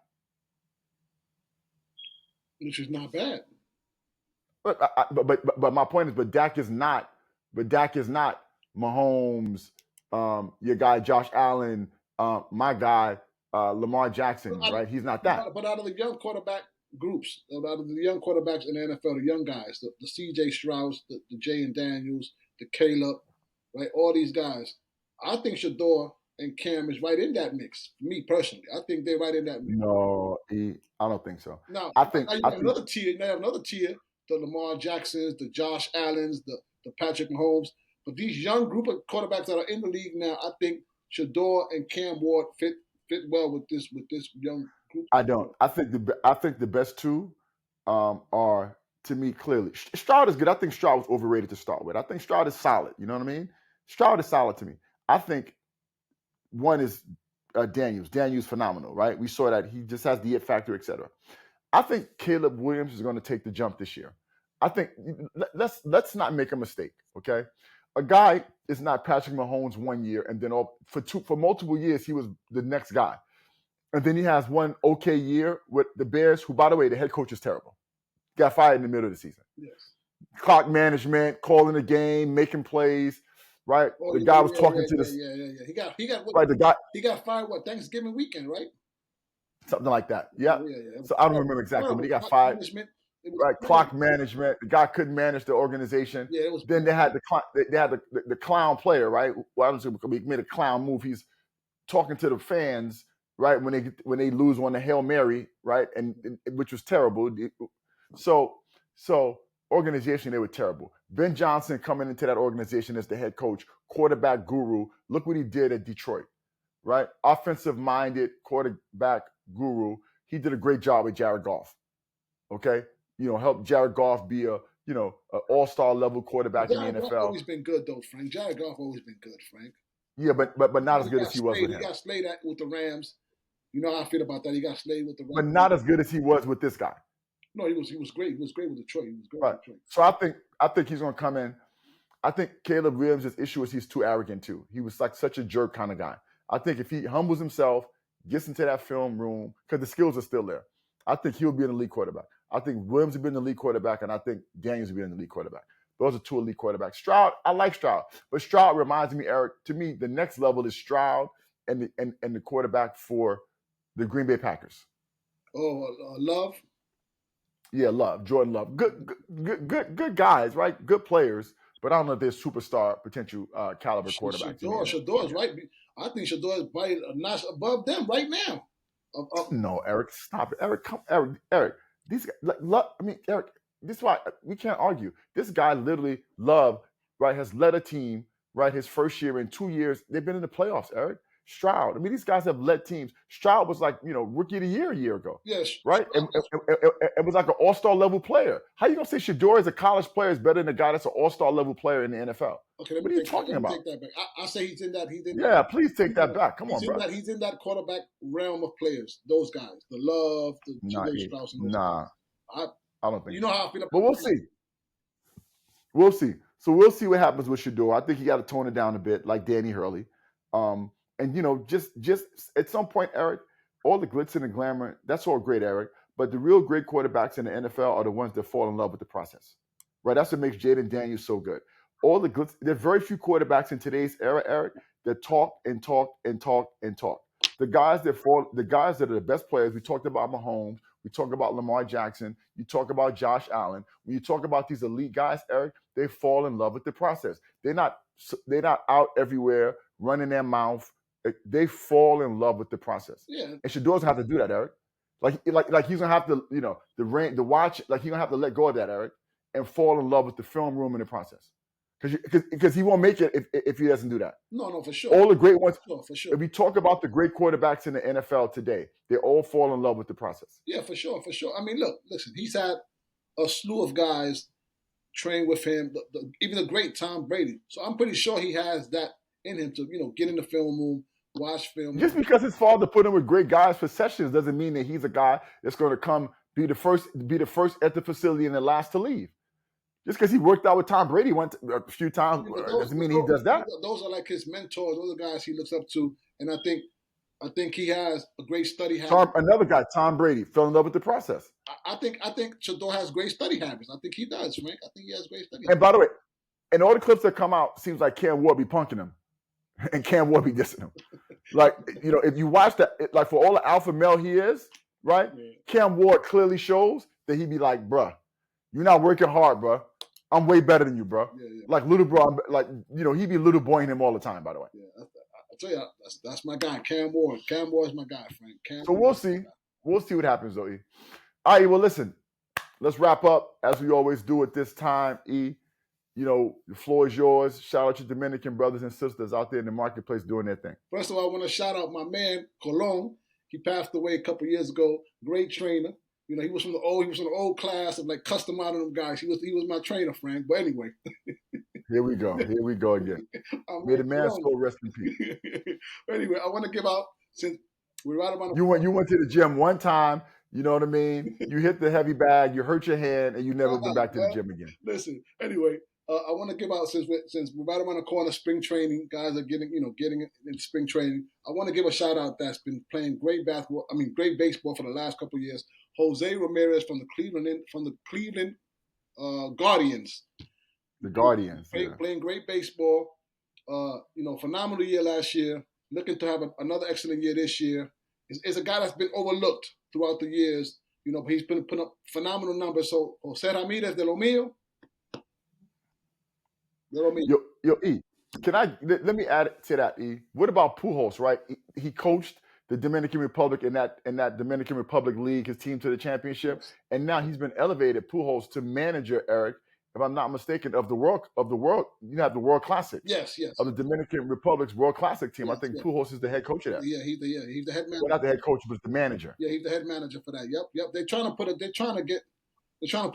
which is not bad. But my point is, but Dak is not Mahomes, your guy Josh Allen, my guy Lamar Jackson, right? He's not that. But out of the young quarterback groups, out of the young quarterbacks in the NFL, the young guys, the C.J. Strauss, the Jaden Daniels, the Caleb, right? All these guys, I think Shedeur and Cam is right in that mix. Me personally, I think they're right in that mix. No, I don't think so. No, I think another tier. You have another tier: the Lamar Jacksons, the Josh Allens, the Patrick Mahomes. But these young group of quarterbacks that are in the league now, I think Shedeur and Cam Ward fit well with this young group. I don't. I think the best two are, to me, clearly Stroud is good. I think Stroud was overrated to start with. I think Stroud is solid. You know what I mean? Stroud is solid to me. I think one is Daniels. Daniels phenomenal, right? We saw that he just has the it factor, etc. I think Caleb Williams is going to take the jump this year. I think let's not make a mistake, okay? A guy is not Patrick Mahomes 1 year and then for multiple years he was the next guy. And then he has one okay year with the Bears, who, by the way, the head coach is terrible. Got fired in the middle of the season. Yes. Clock management, calling the game, making plays, right? The guy was talking to this. Yeah. He got right. The guy he got fired Thanksgiving weekend, right? Something like that. Yeah. So I don't remember exactly, but he got fired. Right, clock management. The guy couldn't manage the organization. Yeah, it was. Then they had the clown player, right? Well, I don't know, he made a clown move. He's talking to the fans, right, when they lose on the Hail Mary, right, and which was terrible. So organization, they were terrible. Ben Johnson coming into that organization as the head coach, quarterback guru. Look what he did at Detroit, right? Offensive-minded quarterback guru. He did a great job with Jared Goff. Okay, help Jared Goff be an all-star level quarterback in the NFL. Jared Goff always been good though, Frank. Jared Goff always been good, Frank. Yeah, but not as good as he was with him. He got slayed with the Rams. You know how I feel about that. He got slayed with the Rams. But not as good as he was with this guy. No, he was great. He was great with Detroit. He was great with Detroit. So I think he's going to come in. I think Caleb Williams' issue is he's too arrogant too. He was like such a jerk kind of guy. I think if he humbles himself, gets into that film room, because the skills are still there, I think he'll be an elite quarterback. I think Williams will be an elite quarterback, and I think Daniels will be an elite quarterback. Those are two elite quarterbacks. Stroud, I like Stroud, but Stroud reminds me, Eric. To me, the next level is Stroud and the quarterback for the Green Bay Packers. Love. Yeah, Love, Jordan Love, good guys, right? Good players, but I don't know if they're superstar potential caliber quarterbacks. Shedeur is right. I think Shedeur is right a notch above them right now. No, Eric, stop it, Eric. Eric. These guys, Eric. This is why we can't argue. This guy literally, Love, right, has led a team, right, his first year in 2 years. They've been in the playoffs, Eric. Stroud. I mean, these guys have led teams. Stroud was like, rookie of the year a year ago. Yes. Right? And was like an all-star level player. How you going to say Shedeur as a college player is better than a guy that's an all-star level player in the NFL? Okay, what are you talking about? Take that back. I say he's in that. Please take that back. Come on, bro. He's in that quarterback realm of players. Those guys. The Love, the Strauss. I don't think you know how I feel about. But we'll see. We'll see. So we'll see what happens with Shedeur. I think he got to tone it down a bit, like Danny Hurley. And just at some point, Eric, all the glitz and the glamour, that's all great, Eric. But the real great quarterbacks in the NFL are the ones that fall in love with the process. Right? That's what makes Jaden Daniels so good. All the glitz, there are very few quarterbacks in today's era, Eric, that talk and talk and talk and talk. The guys that are the best players, we talked about Mahomes, we talk about Lamar Jackson, you talk about Josh Allen. When you talk about these elite guys, Eric, they fall in love with the process. They're not out everywhere running their mouth. They fall in love with the process. Yeah. And Shedeur doesn't have to do that, Eric. Like he's gonna have to, the watch, like he's gonna have to let go of that, Eric, and fall in love with the film room in the process. Because he won't make it if he doesn't do that. No, for sure. All the great ones, for sure. If we talk about the great quarterbacks in the NFL today, they all fall in love with the process. Yeah, for sure. I mean, listen, he's had a slew of guys train with him, even the great Tom Brady. So I'm pretty sure he has that in him to, get in the film room, watch film. Just because his father put him with great guys for sessions doesn't mean that he's a guy that's going to come be the first at the facility and the last to leave. Just because he worked out with Tom Brady a few times doesn't mean he does that. Those are like his mentors. Those are guys he looks up to, and I think he has a great study habit. Another guy, Tom Brady, fell in love with the process. I think Shedeur has great study habits. I think he does, Frank. I think he has great study habits. And by the way, in all the clips that come out, seems like Cam Ward be punking him, and Cam Ward be dissing him. Like, if you watch that, like for all the alpha male he is, right? Yeah. Cam Ward clearly shows that he be like, bruh, you're not working hard, bruh. I'm way better than you, bro. Yeah. Like little bro, he be little boying him all the time. By the way, yeah, I tell you, that's my guy, Cam Ward. Cam Ward is my guy, Frank. So we'll see. We'll see what happens, though. E. All right, well, listen, let's wrap up as we always do at this time. E, the floor is yours. Shout out to Dominican brothers and sisters out there in the marketplace doing their thing. First of all, I want to shout out my man Colon. He passed away a couple years ago. Great trainer. He was from the old class of like custom out of them guys. He was my trainer, Frank. But anyway. Here we go again. May the man soul rest in peace. Anyway, I want to give out, since we're right about you went to the gym one time, you know what I mean? You hit the heavy bag, you hurt your hand, and you never been back to the gym again. Listen, anyway, I want to give out, since we're right around the corner, spring training, guys are getting in spring training. I want to give a shout out that's been playing great baseball for the last couple of years. Jose Ramirez from the Cleveland Guardians. The Guardians, playing great baseball. Phenomenal year last year. Looking to have another excellent year this year. Is a guy that's been overlooked throughout the years. But he's been putting up phenomenal numbers. So Jose Ramirez de lo mío. Yo, E. Let me add to that, E. What about Pujols? Right, he coached the Dominican Republic in that Dominican Republic League, his team to the championship, and now he's been elevated, Pujols, to manager, Eric, if I'm not mistaken, of the world. You have the World Classic. Yes. Of the Dominican Republic's World Classic team. Yes, I think Pujols is the head coach of that. Yeah, he's the head manager. Well, not the head coach, but the manager. Yeah, he's the head manager for that. Yep. They're trying to put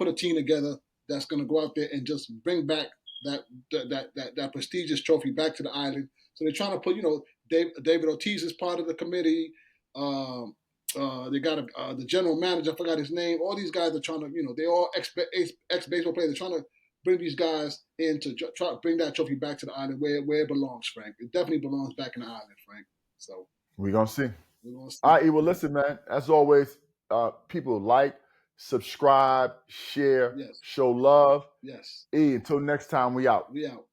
a team together that's going to go out there and just bring back that prestigious trophy back to the island. So they're trying to put, David Ortiz is part of the committee. They got the general manager, I forgot his name. All these guys are trying to, they all ex-baseball players. They're trying to bring these guys in to try to bring that trophy back to the island where it belongs, Frank. It definitely belongs back in the island, Frank. So we're going to see. All right, well, listen, man, as always, people like, subscribe, share, Yes. show love. Yes. Until next time, we out. We out.